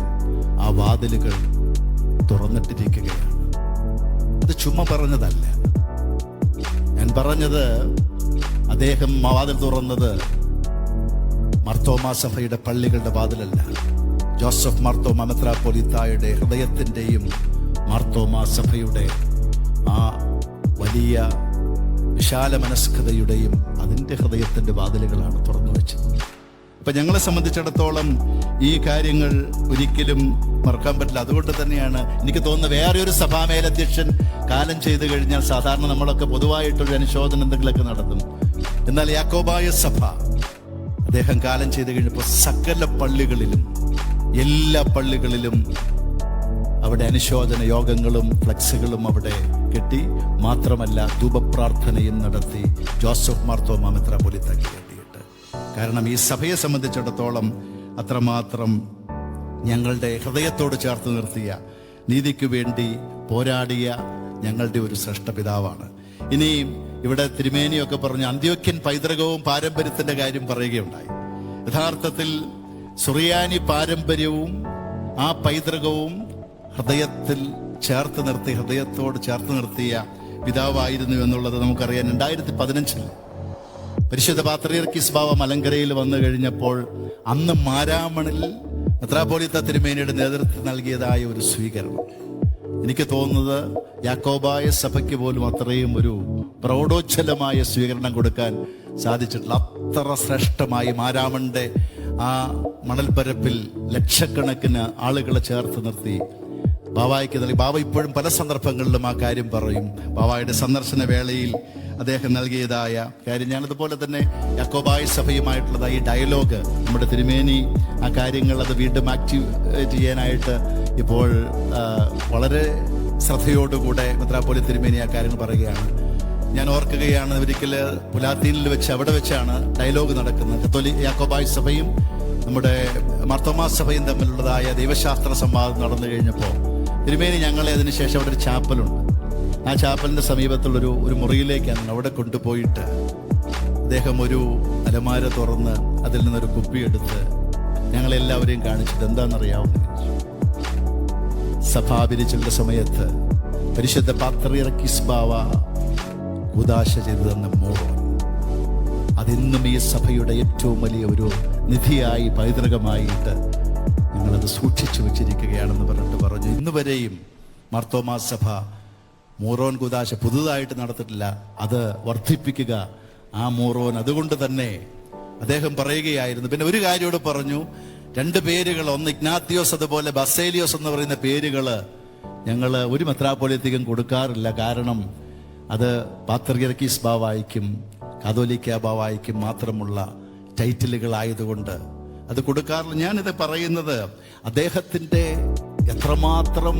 Speaker 1: ആ വാതിലുകൾ തുറന്നിട്ടിരിക്കുകയാണ്. അത് ചുമ്മാ പറഞ്ഞതല്ല. ഞാൻ പറഞ്ഞത് അദ്ദേഹം വാതിൽ തുറന്നത് മാർത്തോമാ സഭയുടെ പള്ളികളുടെ വാതിലല്ല, ജോസഫ് മാർത്തോമാ മെത്രാപ്പോലീത്തായുടെ ഹൃദയത്തിൻ്റെയും മാർത്തോമാ സഭയുടെ ആ വലിയ വിശാല മനസ്കതയുടെയും അതിൻ്റെ ഹൃദയത്തിൻ്റെ വാതിലുകളാണ് തുറന്നു വെച്ചത്. അപ്പം ഞങ്ങളെ സംബന്ധിച്ചിടത്തോളം ഈ കാര്യങ്ങൾ ഒരിക്കലും മറക്കാൻ പറ്റില്ല. അതുകൊണ്ട് തന്നെയാണ് എനിക്ക് തോന്നുന്നത് വേറെ ഒരു സഭാ മേലധ്യക്ഷൻ കാലം ചെയ്തു കഴിഞ്ഞാൽ സാധാരണ നമ്മളൊക്കെ പൊതുവായിട്ടൊരു അനുശോചനം എന്തെങ്കിലുമൊക്കെ നടത്തും. എന്നാൽ യാക്കോബായ സഭ അദ്ദേഹം കാലം ചെയ്തു കഴിഞ്ഞപ്പോൾ സകല പള്ളികളിലും, എല്ലാ പള്ളികളിലും അവിടെ അനുശോചന യോഗങ്ങളും ഫ്ലക്സുകളും അവിടെ കെട്ടി. മാത്രമല്ല ധൂപപ്രാർത്ഥനയും നടത്തി ജോസഫ് മാർത്തോമാ മെത്രാപ്പോലീത്തയ്ക്ക് വേണ്ടിയിട്ട്. കാരണം ഈ സഭയെ സംബന്ധിച്ചിടത്തോളം അത്രമാത്രം ഞങ്ങളുടെ ഹൃദയത്തോട് ചേർത്ത് നിർത്തിയ, നീതിക്ക് വേണ്ടി പോരാടിയ ഞങ്ങളുടെ ഒരു ശ്രേഷ്ഠ പിതാവാണ്. ഇനി ഇവിടെ തിരുമേനിയൊക്കെ പറഞ്ഞ അന്ത്യോക്യൻ പൈതൃകവും പാരമ്പര്യത്തിന്റെ കാര്യം പറയുകയുണ്ടായി. യഥാർത്ഥത്തിൽ സുറിയാനി പാരമ്പര്യവും ആ പൈതൃകവും ഹൃദയത്തിൽ ചേർത്ത് നിർത്തി, ഹൃദയത്തോട് ചേർത്ത് നിർത്തിയ പിതാവായിരുന്നു എന്നുള്ളത് നമുക്കറിയാം. 2015 പരിശുദ്ധ പാത്രിയർക്കീസ് ബാവ മലങ്കരയിൽ വന്നു കഴിഞ്ഞപ്പോൾ അന്ന് മാരാമണിൽ മെത്രാപ്പോലീത്ത തിരുമേനിയുടെ നേതൃത്വം നൽകിയതായ ഒരു സ്വീകരണം, എനിക്ക് തോന്നുന്നത് യാക്കോബായ സഭയ്ക്ക് പോലും അത്രയും ഒരു പ്രൗഢോജ്വലമായ സ്വീകരണം കൊടുക്കാൻ സാധിച്ചിട്ടില്ല. അത്ര ശ്രേഷ്ഠമായി മാരാമണിന്റെ ആ മണൽപ്പരപ്പിൽ ലക്ഷക്കണക്കിന് ആളുകളെ ചേർത്ത് നിർത്തി ബാവായ്ക്ക് നൽകി. ബാവ ഇപ്പോഴും പല സന്ദർഭങ്ങളിലും ആ കാര്യം പറയും. ബാവായുടെ സന്ദർശന വേളയിൽ അദ്ദേഹം നൽകിയതായ കാര്യം, ഞാനതുപോലെ തന്നെ യാക്കോബായ സഭയുമായിട്ടുള്ളതായ ഈ ഡയലോഗ്, നമ്മുടെ തിരുമേനി ആ കാര്യങ്ങൾ അത് വീണ്ടും ആക്റ്റീവ് ചെയ്യാനായിട്ട് ഇപ്പോൾ വളരെ ശ്രദ്ധയോടുകൂടെ മെത്രാപ്പോലീത്ത തിരുമേനി ആ കാര്യങ്ങൾ പറയുകയാണ്. ഞാൻ ഓർക്കുകയാണ്, ഒരിക്കൽ പുലാത്തീനിൽ വെച്ച്, അവിടെ വെച്ചാണ് ഡയലോഗ് നടക്കുന്നത്. യാക്കോബായ സഭയും നമ്മുടെ മാർത്തോമാ സഭയും തമ്മിലുള്ളതായ ദൈവശാസ്ത്ര സംവാദം നടന്നു കഴിഞ്ഞപ്പോൾ തിരുമേനി ഞങ്ങളെ അതിനുശേഷം അവിടെ ഒരു ചാപ്പലുണ്ട്, ആ ചാപ്പലിന്റെ സമീപത്തുള്ളൊരു മുറിയിലേക്കാണ് അവിടെ കൊണ്ടുപോയിട്ട് അദ്ദേഹം ഒരു അലമാര തുറന്ന് അതിൽ നിന്നൊരു കുപ്പിയെടുത്ത് ഞങ്ങളെല്ലാവരെയും കാണിച്ചിട്ട് എന്താണെന്നറിയാവുന്ന സഭാപിരിച്ചുള്ള സമയത്ത് പരിശുദ്ധ പാത്രിയർക്കീസ് ബാവ ഉദാശ ചെയ്തു തന്ന മോഹം അതിന്നും ഈ സഭയുടെ ഏറ്റവും വലിയ ഒരു നിധിയായി, പൈതൃകമായിട്ട് ഞങ്ങളത് സൂക്ഷിച്ചു വെച്ചിരിക്കുകയാണെന്ന് പറഞ്ഞു. ഇന്ന് വരെയും മാർത്തോമാ സഭ മോറോൻ കുദാശ പുതുതായിട്ട് നടത്തിയിട്ടില്ല, അത് വർദ്ധിപ്പിക്കുക ആ മോറോൻ. അതുകൊണ്ട് തന്നെ അദ്ദേഹം പറയുകയായിരുന്നു. പിന്നെ ഒരു കാര്യോട് പറഞ്ഞു, 2 പേരുകൾ, ഒന്ന് ഇഗ്നാത്തിയോസ് അതുപോലെ ബസേലിയോസ് എന്ന് പറയുന്ന പേരുകൾ ഞങ്ങൾ ഒരു മെത്രാപ്പോലീത്തയ്ക്കും കൊടുക്കാറില്ല. കാരണം അത് പാത്രിയർക്കീസ് ബാവായ്ക്കും കാതോലിക്ക ബാവായ്ക്കും മാത്രമുള്ള ടൈറ്റിലുകളായതുകൊണ്ട് അത് കൊടുക്കാറില്ല. ഞാനിത് പറയുന്നത് അദ്ദേഹത്തിൻ്റെ എത്രമാത്രം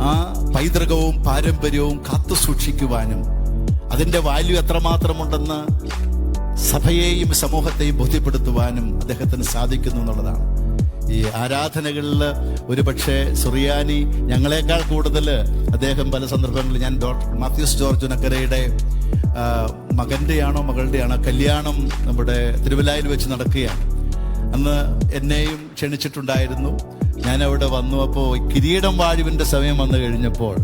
Speaker 1: ആ പൈതൃകവും പാരമ്പര്യവും കാത്തു സൂക്ഷിക്കുവാനും അതിൻ്റെ വാല്യൂ എത്രമാത്രമുണ്ടെന്ന് സഭയെയും സമൂഹത്തെയും ബോധ്യപ്പെടുത്തുവാനും അദ്ദേഹത്തിന് സാധിക്കുന്നു എന്നുള്ളതാണ്. ഈ ആരാധനകളിൽ ഒരു പക്ഷേ സുറിയാനി ഞങ്ങളെക്കാൾ കൂടുതൽ അദ്ദേഹം പല സന്ദർഭങ്ങളിൽ, ഞാൻ ഡോക്ടർ മാത്യൂസ് ജോർജ് ഉനക്കരയുടെ മകളുടെയാണോ കല്യാണം നമ്മുടെ തിരുവല്ലായിൽ വെച്ച് നടക്കുകയാണ്. അന്ന് എന്നെയും ക്ഷണിച്ചിട്ടുണ്ടായിരുന്നു. ഞാൻ അവിടെ വന്നു. അപ്പോൾ കിരീടം വാഴുവിൻ്റെ സമയം വന്നു കഴിഞ്ഞപ്പോൾ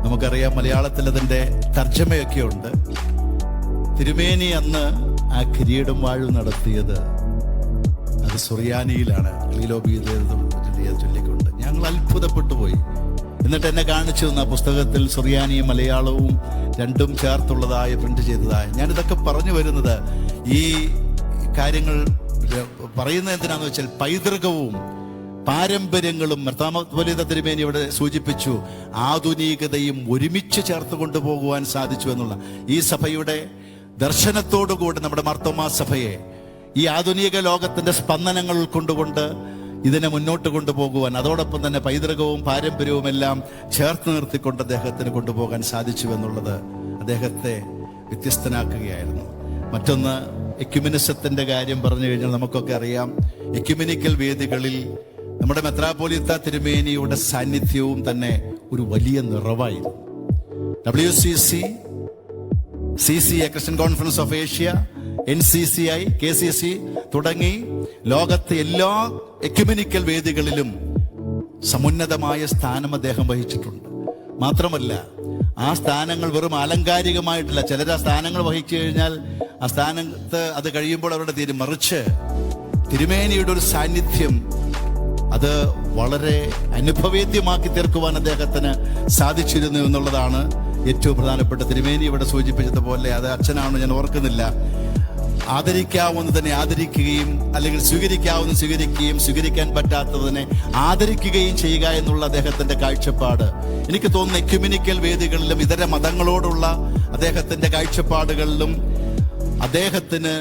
Speaker 1: നമുക്കറിയാം മലയാളത്തിൽ അതിൻ്റെ തർജ്ജമയൊക്കെ ഉണ്ട്. തിരുമേനി അന്ന് ആ കിരീടം വാഴു നടത്തിയത് അത് സുറിയാനിയിലാണ്, ചൊല്ലിക്കൊണ്ട്. ഞങ്ങൾ അത്ഭുതപ്പെട്ടു പോയി. എന്നിട്ട് എന്നെ കാണിച്ചു തന്ന പുസ്തകത്തിൽ സുറിയാനിയും മലയാളവും രണ്ടും ചേർത്തുള്ളതായ പ്രിന്റ് ചെയ്തതായ. ഞാനിതൊക്കെ പറഞ്ഞു വരുന്നത്, ഈ കാര്യങ്ങൾ പറയുന്നത് എന്തിനാന്ന് വെച്ചാൽ പൈതൃകവും പാരമ്പര്യങ്ങളും മെത്രാപ്പോലീത്ത തിരുമേനി ഇവിടെ സൂചിപ്പിച്ചു, ആധുനികതയും ഒരുമിച്ച് ചേർത്ത് കൊണ്ടുപോകുവാൻ സാധിച്ചു എന്നുള്ള ഈ സഭയുടെ ദർശനത്തോടുകൂടി നമ്മുടെ മാർത്തോമാ സഭയെ ഈ ആധുനിക ലോകത്തിന്റെ സ്പന്ദനങ്ങൾ കൊണ്ടുകൊണ്ട് ഇതിനെ മുന്നോട്ട് കൊണ്ടുപോകുവാൻ, അതോടൊപ്പം തന്നെ പൈതൃകവും പാരമ്പര്യവും എല്ലാം ചേർത്ത് നിർത്തിക്കൊണ്ട് അദ്ദേഹത്തിന് കൊണ്ടുപോകാൻ സാധിച്ചു എന്നുള്ളത് അദ്ദേഹത്തെ വ്യത്യസ്തനാക്കുകയായിരുന്നു. മറ്റൊന്ന്, എക്യുമെനിസത്തിന്റെ കാര്യം പറഞ്ഞു കഴിഞ്ഞാൽ നമുക്കൊക്കെ അറിയാം, എക്യുമെനിക്കൽ വേദികളിൽ നമ്മുടെ മെത്രാപ്പോലീത്ത തിരുമേനിയുടെ സാന്നിധ്യവും തന്നെ ഒരു വലിയ നിറവായിരുന്നു. WCC, CCA Christian conference of Asia, NCCI, KCC തുടങ്ങി ലോകത്തെ എല്ലാ എക്യുമെനിക്കൽ വേദികളിലും സമുന്നതമായ സ്ഥാനം അദ്ദേഹം വഹിച്ചിട്ടുണ്ട്. മാത്രമല്ല, ആ സ്ഥാനങ്ങൾ വെറും ആലങ്കാരികമായിട്ടില്ല. ചിലർ ആ സ്ഥാനങ്ങൾ വഹിച്ചു കഴിഞ്ഞാൽ ആ സ്ഥാനത്ത് അത് കഴിയുമ്പോൾ അവരുടെ തീരും, മറിച്ച് തിരുമേനിയുടെ ഒരു സാന്നിധ്യം അത് വളരെ അനുഭവേദ്യമാക്കി തീർക്കുവാൻ അദ്ദേഹത്തിന് സാധിച്ചിരുന്നു എന്നുള്ളതാണ് ഏറ്റവും പ്രധാനപ്പെട്ട. തിരുമേനി ഇവിടെ സൂചിപ്പിച്ചതുപോലെ, അത് അച്ഛനാണോ ഞാൻ ഓർക്കുന്നില്ല, ആദരിക്കാവുന്നതിനെ ആദരിക്കുകയും അല്ലെങ്കിൽ സ്വീകരിക്കാവുന്ന സ്വീകരിക്കുകയും സ്വീകരിക്കാൻ പറ്റാത്തതിനെ ആദരിക്കുകയും ചെയ്യുക എന്നുള്ള അദ്ദേഹത്തിന്റെ കാഴ്ചപ്പാട്, എനിക്ക് തോന്നുന്നു എക്യുമെനിക്കൽ വേദികളിലും ഇതര മതങ്ങളോടുള്ള അദ്ദേഹത്തിന്റെ കാഴ്ചപ്പാടുകളിലും അദ്ദേഹത്തിന്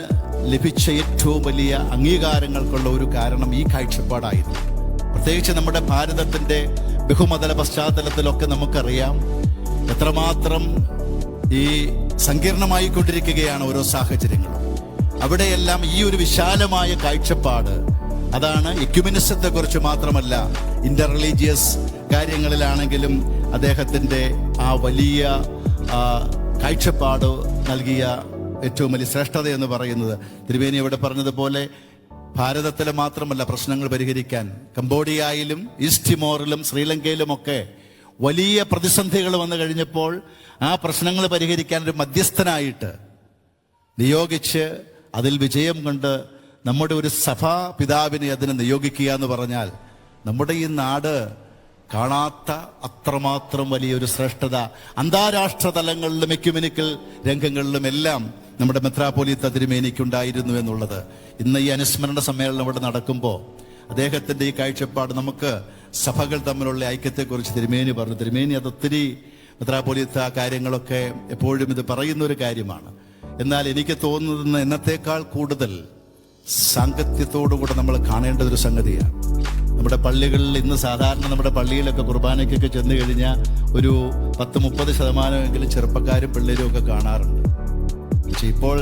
Speaker 1: ലഭിച്ച ഏറ്റവും വലിയ അംഗീകാരങ്ങൾക്കുള്ള ഒരു കാരണം ഈ കാഴ്ചപ്പാടായിരുന്നു. പ്രത്യേകിച്ച് നമ്മുടെ ഭാരതത്തിന്റെ ബഹുമതല പശ്ചാത്തലത്തിലൊക്കെ നമുക്കറിയാം എത്രമാത്രം ഈ സങ്കീർണമായി കൊണ്ടിരിക്കുകയാണ് ഓരോ സാഹചര്യങ്ങളും. അവിടെയെല്ലാം ഈ ഒരു വിശാലമായ കാഴ്ചപ്പാട്, അതാണ് എക്യുമെനിസത്തെ കുറിച്ച് മാത്രമല്ല, ഇന്റർ റിലീജിയസ് കാര്യങ്ങളിലാണെങ്കിലും അദ്ദേഹത്തിന്റെ ആ വലിയ കാഴ്ചപ്പാട് നൽകിയ ഏറ്റവും വലിയ ശ്രേഷ്ഠത എന്ന് പറയുന്നത്. തിരുമേനി ഇവിടെ പറഞ്ഞതുപോലെ ഭാരതത്തിലെ മാത്രമല്ല പ്രശ്നങ്ങൾ പരിഹരിക്കാൻ, കംബോഡിയയിലും ഈസ്റ്റ് തിമോറിലും ശ്രീലങ്കയിലുമൊക്കെ വലിയ പ്രതിസന്ധികൾ വന്നു കഴിഞ്ഞപ്പോൾ ആ പ്രശ്നങ്ങൾ പരിഹരിക്കാൻ ഒരു മധ്യസ്ഥനായിട്ട് നിയോഗിച്ച് അതിൽ വിജയം കൊണ്ട് നമ്മുടെ ഒരു സഭാ പിതാവിനെ അതിനെ നിയോഗിക്കുക എന്ന് പറഞ്ഞാൽ നമ്മുടെ ഈ നാട് കാണാത്ത അത്രമാത്രം വലിയൊരു ശ്രേഷ്ഠത അന്താരാഷ്ട്ര തലങ്ങളിലും എക്യുമെനിക്കൽ രംഗങ്ങളിലും എല്ലാം നമ്മുടെ മെത്രാപ്പൊലീത്ത തിരുമേനിക്കുണ്ടായിരുന്നു എന്നുള്ളത്. ഇന്ന് ഈ അനുസ്മരണ സമ്മേളനം ഇവിടെ നടക്കുമ്പോൾ അദ്ദേഹത്തിന്റെ ഈ കാഴ്ചപ്പാട്, നമുക്ക് സഭകൾ തമ്മിലുള്ള ഐക്യത്തെക്കുറിച്ച് തിരുമേനി പറഞ്ഞു. തിരുമേനി അതൊത്തിരി മെത്രാപ്പൊലീത്ത കാര്യങ്ങളൊക്കെ എപ്പോഴും ഇത് പറയുന്ന ഒരു കാര്യമാണ്. എന്നാൽ എനിക്ക് തോന്നുന്നത് എന്നത്തേക്കാൾ കൂടുതൽ സാങ്കത്യത്തോടുകൂടെ നമ്മൾ കാണേണ്ട ഒരു സംഗതിയാണ്. നമ്മുടെ പള്ളികളിൽ ഇന്ന് സാധാരണ നമ്മുടെ പള്ളിയിലൊക്കെ കുർബാനയ്ക്കൊക്കെ ചെന്ന് കഴിഞ്ഞാൽ ഒരു 10-30% ചെറുപ്പക്കാരും പിള്ളേരും ഒക്കെ കാണാറുണ്ട്. പക്ഷെ ഇപ്പോൾ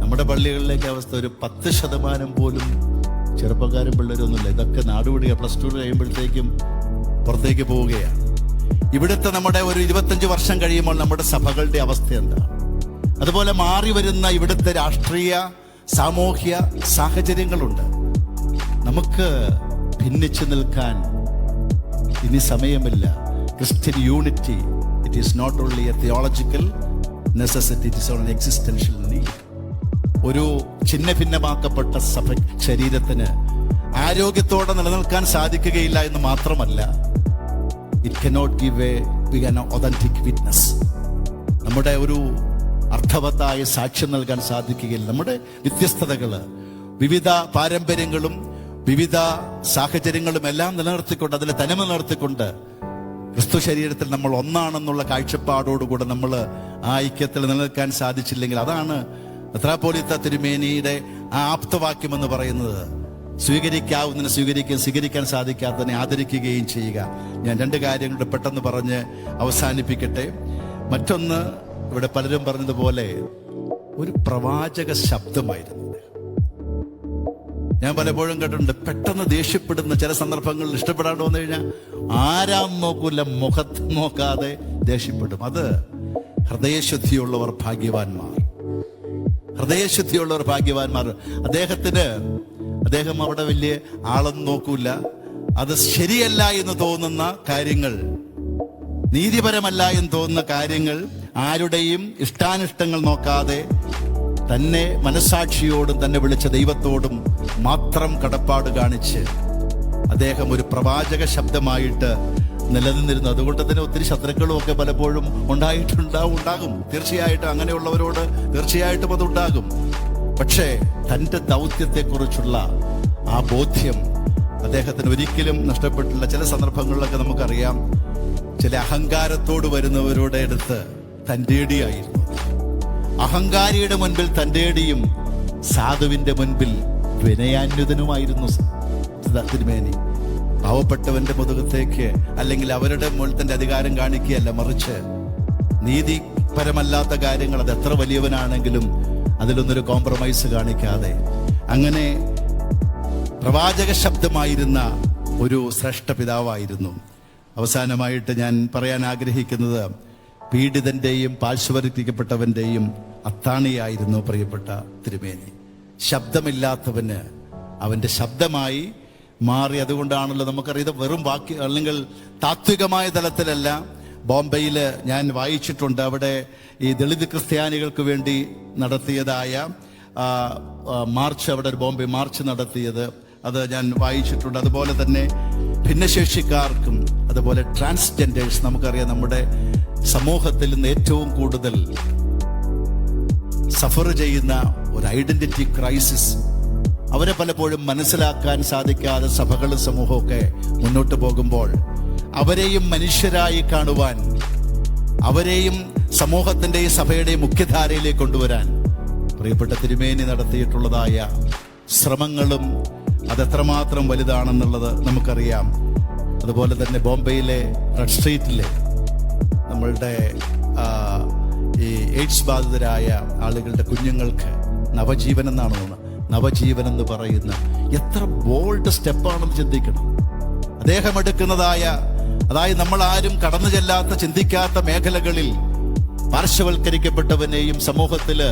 Speaker 1: നമ്മുടെ പള്ളികളിലേക്ക് അവസ്ഥ ഒരു 10% പോലും ചെറുപ്പക്കാരും പിള്ളേരും ഒന്നുമില്ല. ഇതൊക്കെ നാടുവിടുക, +2 കഴിയുമ്പോഴത്തേക്കും പുറത്തേക്ക് പോവുകയാണ്. ഇവിടുത്തെ നമ്മുടെ ഒരു 25 വർഷം കഴിയുമ്പോൾ നമ്മുടെ സഭകളുടെ അവസ്ഥ എന്താണ്? അതുപോലെ മാറി വരുന്ന ഇവിടുത്തെ രാഷ്ട്രീയ സാമൂഹ്യ സാഹചര്യങ്ങളുണ്ട്. നമുക്ക് ഭിന്നിച്ചു നിൽക്കാൻ ഇനി സമയമില്ല. Christian unity, it is not only a theological necessity, it is on existential need. ഒരു ഛിന്ന ഭിന്നമാക്കപ്പെട്ട സഭ ശരീരത്തിന് ആരോഗ്യത്തോടെ നിലനിൽക്കാൻ സാധിക്കുകയില്ല എന്ന് മാത്രമല്ല, it cannot give A authentic witness. നമ്മുടെ ഒരു അർത്ഥവത്തായ സാക്ഷ്യം നൽകാൻ സാധിക്കുകയില്ല. നമ്മുടെ വ്യത്യസ്തതകള്, വിവിധ പാരമ്പര്യങ്ങളും വിവിധ സാഹചര്യങ്ങളും എല്ലാം നിലനിർത്തിക്കൊണ്ട്, അതിലെ തനിമ നിലനിർത്തിക്കൊണ്ട് ക്രിസ്തു ശരീരത്തിൽ നമ്മൾ ഒന്നാണെന്നുള്ള കാഴ്ചപ്പാടോടുകൂടെ നമ്മൾ ആ ഐക്യത്തിൽ നിലനിൽക്കാൻ സാധിച്ചില്ലെങ്കിൽ, അതാണ് മെത്രാപ്പൊലീത്ത തിരുമേനിയുടെ ആ ആപ്തവാക്യം എന്ന് പറയുന്നത്. സ്വീകരിക്കാവുന്നതിനെ സ്വീകരിക്കുകയും സ്വീകരിക്കാൻ സാധിക്കാത്തതിനെ ആദരിക്കുകയും ചെയ്യുക. ഞാൻ 2 കാര്യങ്ങളുടെ പെട്ടെന്ന് പറഞ്ഞ് അവസാനിപ്പിക്കട്ടെ. മറ്റൊന്ന്, ഇവിടെ പലരും പറഞ്ഞതുപോലെ ഒരു പ്രവാചക ശബ്ദമായിരുന്നു. ഞാൻ പലപ്പോഴും കേട്ടിട്ടുണ്ട്, പെട്ടെന്ന് ദേഷ്യപ്പെടുന്ന ചില സന്ദർഭങ്ങളിൽ ഇഷ്ടപ്പെടാണ്ട് വന്നു കഴിഞ്ഞാൽ ആരാം നോക്കൂല, മുഖത്ത് നോക്കാതെ ദേഷ്യപ്പെടും. അത് ഹൃദയശുദ്ധിയുള്ളവർ ഭാഗ്യവാന്മാർ, ഹൃദയശുദ്ധിയുള്ളവർ ഭാഗ്യവാന്മാർ. അദ്ദേഹം അവിടെ വലിയ ആളൊന്നും നോക്കൂല. അത് ശരിയല്ല എന്ന് തോന്നുന്ന കാര്യങ്ങൾ, നീതിപരമല്ല എന്ന് തോന്നുന്ന കാര്യങ്ങൾ ആരുടെയും ഇഷ്ടാനിഷ്ടങ്ങൾ നോക്കാതെ തന്നെ മനസാക്ഷിയോടും തന്നെ വിളിച്ച ദൈവത്തോടും മാത്രം കടപ്പാട് കാണിച്ച് അദ്ദേഹം ഒരു പ്രവാചക ശബ്ദമായിട്ട് നിലനിന്നിരുന്നു. അതുകൊണ്ട് തന്നെ ഒത്തിരി ശത്രുക്കളും ഒക്കെ പലപ്പോഴും ഉണ്ടാകും. തീർച്ചയായിട്ടും അങ്ങനെയുള്ളവരോട് തീർച്ചയായിട്ടും അതുണ്ടാകും. പക്ഷേ തൻ്റെ ദൗത്യത്തെക്കുറിച്ചുള്ള ആ ബോധ്യം അദ്ദേഹത്തിന് ഒരിക്കലും നഷ്ടപ്പെട്ടില്ല. ചില സന്ദർഭങ്ങളിലൊക്കെ നമുക്കറിയാം, ചില അഹങ്കാരത്തോട് വരുന്നവരുടെ അടുത്ത് തൻ്റെടിയായിരുന്നു. അഹങ്കാരിയുടെ മുൻപിൽ തൻ്റെടിയും സാധുവിന്റെ മുൻപിൽ വിനയാന്വിതനുമായിരുന്നു തിരുമേനി. പാവപ്പെട്ടവന്റെ മുതുകത്തേക്ക് അല്ലെങ്കിൽ അവരുടെ മുകളിൽ തന്റെ അധികാരം കാണിക്കുകയല്ല, മറിച്ച് നീതിപരമല്ലാത്ത കാര്യങ്ങൾ, അത് എത്ര വലിയവനാണെങ്കിലും അതിലൊന്നൊരു കോംപ്രമൈസ് കാണിക്കാതെ അങ്ങനെ പ്രവാചക ശബ്ദമായിരുന്ന ഒരു ശ്രേഷ്ഠ പിതാവായിരുന്നു. അവസാനമായിട്ട് ഞാൻ പറയാൻ ആഗ്രഹിക്കുന്നത്, പീഡിതന്റെയും പാർശ്വവൽക്കരിക്കപ്പെട്ടവന്റെയും അത്താണിയായിരുന്നു പ്രിയപ്പെട്ട തിരുമേനി. ശബ്ദമില്ലാത്തവന് അവന്റെ ശബ്ദമായി മാറി. അതുകൊണ്ടാണല്ലോ നമുക്കറിയാം, വെറും വാക്ക് അല്ലെങ്കിൽ താത്വികമായ തലത്തിലല്ല. ബോംബെയിൽ ഞാൻ വായിച്ചിട്ടുണ്ട്, അവിടെ ഈ ദളിത് ക്രിസ്ത്യാനികൾക്ക് വേണ്ടി നടത്തിയതായ മാർച്ച്, അവിടെ ഒരു ബോംബെ മാർച്ച് നടത്തിയത്, അത് ഞാൻ വായിച്ചിട്ടുണ്ട്. അതുപോലെ തന്നെ ഭിന്നശേഷിക്കാർക്കും അതുപോലെ ട്രാൻസ്ജെൻഡേഴ്സ്, നമുക്കറിയാം നമ്മുടെ സമൂഹത്തിൽ നിന്ന് ഏറ്റവും കൂടുതൽ സഫർ ചെയ്യുന്ന ഒരു ഐഡന്റിറ്റി ക്രൈസിസ്. അവരെ പലപ്പോഴും മനസ്സിലാക്കാൻ സാധിക്കാതെ സഭകളും സമൂഹമൊക്കെ മുന്നോട്ട് പോകുമ്പോൾ അവരെയും മനുഷ്യരായി കാണുവാൻ, അവരെയും സമൂഹത്തിന്റെയും സഭയുടെയും മുഖ്യധാരയിലേക്ക് കൊണ്ടുവരാൻ പ്രിയപ്പെട്ട തിരുമേനി നടത്തിയിട്ടുള്ളതായ ശ്രമങ്ങളും അതെത്രമാത്രം വലുതാണെന്നുള്ളത് നമുക്കറിയാം. അതുപോലെ തന്നെ ബോംബെയിലെ റെഡ് സ്ട്രീറ്റിലെ നമ്മളുടെ ഈ എയ്ഡ്സ് ബാധിതരായ ആളുകളുടെ കുഞ്ഞുങ്ങൾക്ക് നവജീവൻ എന്നാണ് തോന്നുന്നത്. നവജീവൻ എന്ന് പറയുന്ന എത്ര ബോൾഡ് സ്റ്റെപ്പാണെന്ന് ചിന്തിക്കണം. അദ്ദേഹം എടുക്കുന്നതായ, അതായത് നമ്മൾ ആരും കടന്നു ചെല്ലാത്ത, ചിന്തിക്കാത്ത മേഖലകളിൽ പാർശ്വവൽക്കരിക്കപ്പെട്ടവനെയും സമൂഹത്തില്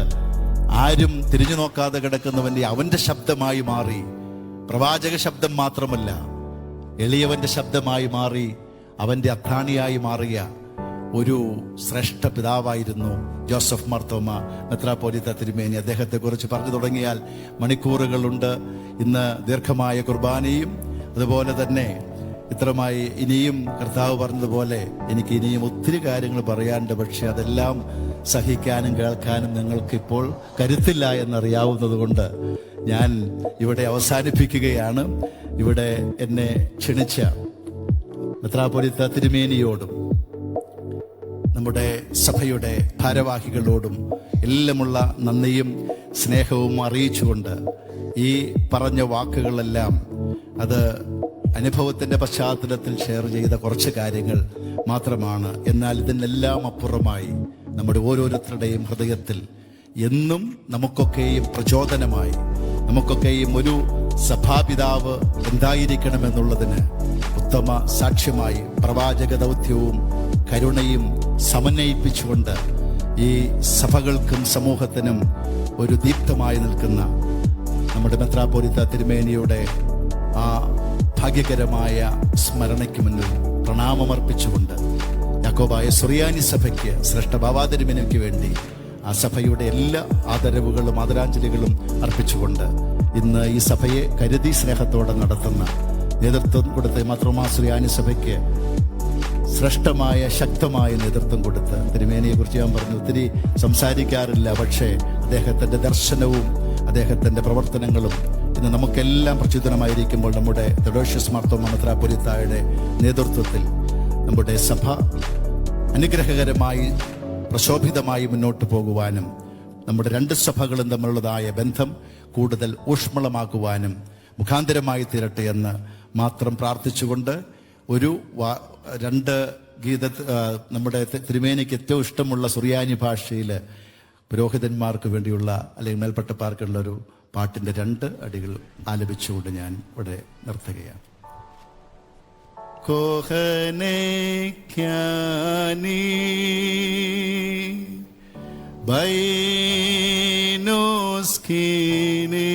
Speaker 1: ആരും തിരിഞ്ഞു നോക്കാതെ കിടക്കുന്നവന്റെ അവന്റെ ശബ്ദമായി മാറി. പ്രവാചക ശബ്ദം മാത്രമല്ല, എളിയവന്റെ ശബ്ദമായി മാറി, അവന്റെ അത്താണിയായി മാറിയ ഒരു ശ്രേഷ്ഠ പിതാവായിരുന്നു ജോസഫ് മാർത്തോമ മെത്രാപ്പോലീത്ത തിരുമേനി. അദ്ദേഹത്തെക്കുറിച്ച് പറഞ്ഞു തുടങ്ങിയാൽ മണിക്കൂറുകളുണ്ട്. ഇന്ന് ദീർഘമായ കുർബാനയും അതുപോലെ തന്നെ ഇത്രമായി ഇനിയും കർത്താവ് പറഞ്ഞതുപോലെ എനിക്ക് ഇനിയും ഒത്തിരി കാര്യങ്ങൾ പറയാനുണ്ട്. പക്ഷെ അതെല്ലാം സഹിക്കാനും കേൾക്കാനും നിങ്ങൾക്കിപ്പോൾ കരുത്തില്ല എന്നറിയാവുന്നത് കൊണ്ട് ഞാൻ ഇവിടെ അവസാനിപ്പിക്കുകയാണ്. ഇവിടെ എന്നെ ക്ഷണിച്ച മെത്രാപ്പോലീത്ത തിരുമേനിയോടും നമ്മുടെ സഭയുടെ ഭാരവാഹികളോടും എല്ലാമുള്ള നന്ദിയും സ്നേഹവും അറിയിച്ചുകൊണ്ട് ഈ പറഞ്ഞ വാക്കുകളെല്ലാം അത് അനുഭവത്തിൻ്റെ പശ്ചാത്തലത്തിൽ ഷെയർ ചെയ്ത കുറച്ച് കാര്യങ്ങൾ മാത്രമാണ്. എന്നാൽ ഇതിനെല്ലാം അപ്പുറമായി നമ്മുടെ ഓരോരുത്തരുടെയും ഹൃദയത്തിൽ എന്നും നമുക്കൊക്കെയും പ്രചോദനമായി, നമുക്കൊക്കെയും ഒരു സഭാപിതാവ് എന്തായിരിക്കണമെന്നുള്ളതിന് ഉത്തമ സാക്ഷ്യമായി പ്രവാചക ദൗത്യവും കരുണയും സമന്വയിപ്പിച്ചുകൊണ്ട് ഈ സഭകൾക്കും സമൂഹത്തിനും ഒരു ദീപ്തമായി നിൽക്കുന്ന നമ്മുടെ മെത്രാപ്പോലീത്ത തിരുമേനിയുടെ ആ ഭാഗ്യകരമായ സ്മരണയ്ക്ക് മുന്നിൽ പ്രണാമമർപ്പിച്ചുകൊണ്ട് യാക്കോബായ സുറിയാനി സഭയ്ക്ക്, ശ്രേഷ്ഠ ബാബാ തിരുമേനിക്ക് വേണ്ടി ആ സഭയുടെ എല്ലാ ആദരവുകളും ആദരാഞ്ജലികളും അർപ്പിച്ചുകൊണ്ട് ഇന്ന് ഈ സഭയെ കരുതി സ്നേഹത്തോടെ നടത്തുന്ന നേതൃത്വം കൊടുത്ത മാർത്തോമാ സുറിയാനി സഭയ്ക്ക് ശ്രേഷ്ഠമായ ശക്തമായ നേതൃത്വം കൊടുത്ത് തിരുമേനിയെ കുറിച്ച് ഞാൻ പറഞ്ഞു ഒത്തിരി സംസാരിക്കാറില്ല. പക്ഷേ അദ്ദേഹത്തിൻ്റെ ദർശനവും അദ്ദേഹത്തിൻ്റെ പ്രവർത്തനങ്ങളും ഇന്ന് നമുക്കെല്ലാം പ്രചോദനമായിരിക്കുമ്പോൾ നമ്മുടെ തെഡോഷ്യസ് മാർത്തോമാ മെത്രാപ്പൊലീത്തായുടെ നേതൃത്വത്തിൽ നമ്മുടെ സഭ അനുഗ്രഹകരമായി പ്രശോഭിതമായി മുന്നോട്ട് പോകുവാനും നമ്മുടെ രണ്ട് സഭകളും തമ്മിലുള്ളതായ ബന്ധം കൂടുതൽ ഊഷ്മളമാക്കുവാനും മുഖാന്തരമായി തീരട്ടെ എന്ന് മാത്രം പ്രാർത്ഥിച്ചുകൊണ്ട് ഒരു രണ്ട് നമ്മുടെ തിരുമേനിക്ക് ഏറ്റവും ഇഷ്ടമുള്ള സുറിയാനി ഭാഷയിൽ പുരോഹിതന്മാർക്ക് വേണ്ടിയുള്ള അല്ലെങ്കിൽ മേൽപ്പെട്ടപ്പാർക്കുള്ള ഒരു പാട്ടിൻ്റെ 2 അടികൾ ആലപിച്ചുകൊണ്ട് ഞാൻ ഇവിടെ നിർത്തുകയാണ്. കോഹനെ ക്യാനി ബൈനോസ്കിനി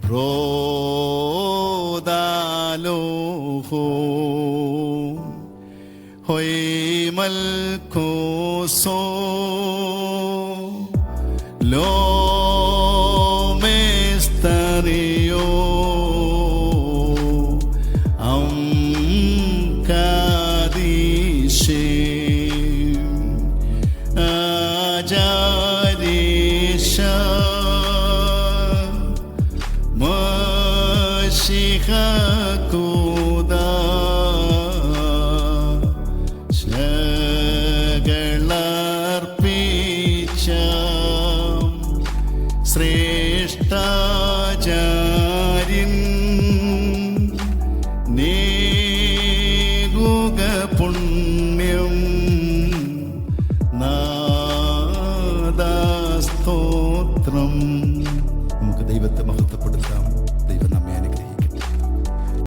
Speaker 1: ബ്രോദാലോഹോ ഹൊയ്മൽ കോസോ lo me estario am kadishe ajarisha mashiha kuda ശ്രേഷ്ഠാചാര്യൻ നേകുക പുണ്യം നാദാസ്തോത്രം. നമുക്ക് ദൈവത്തെ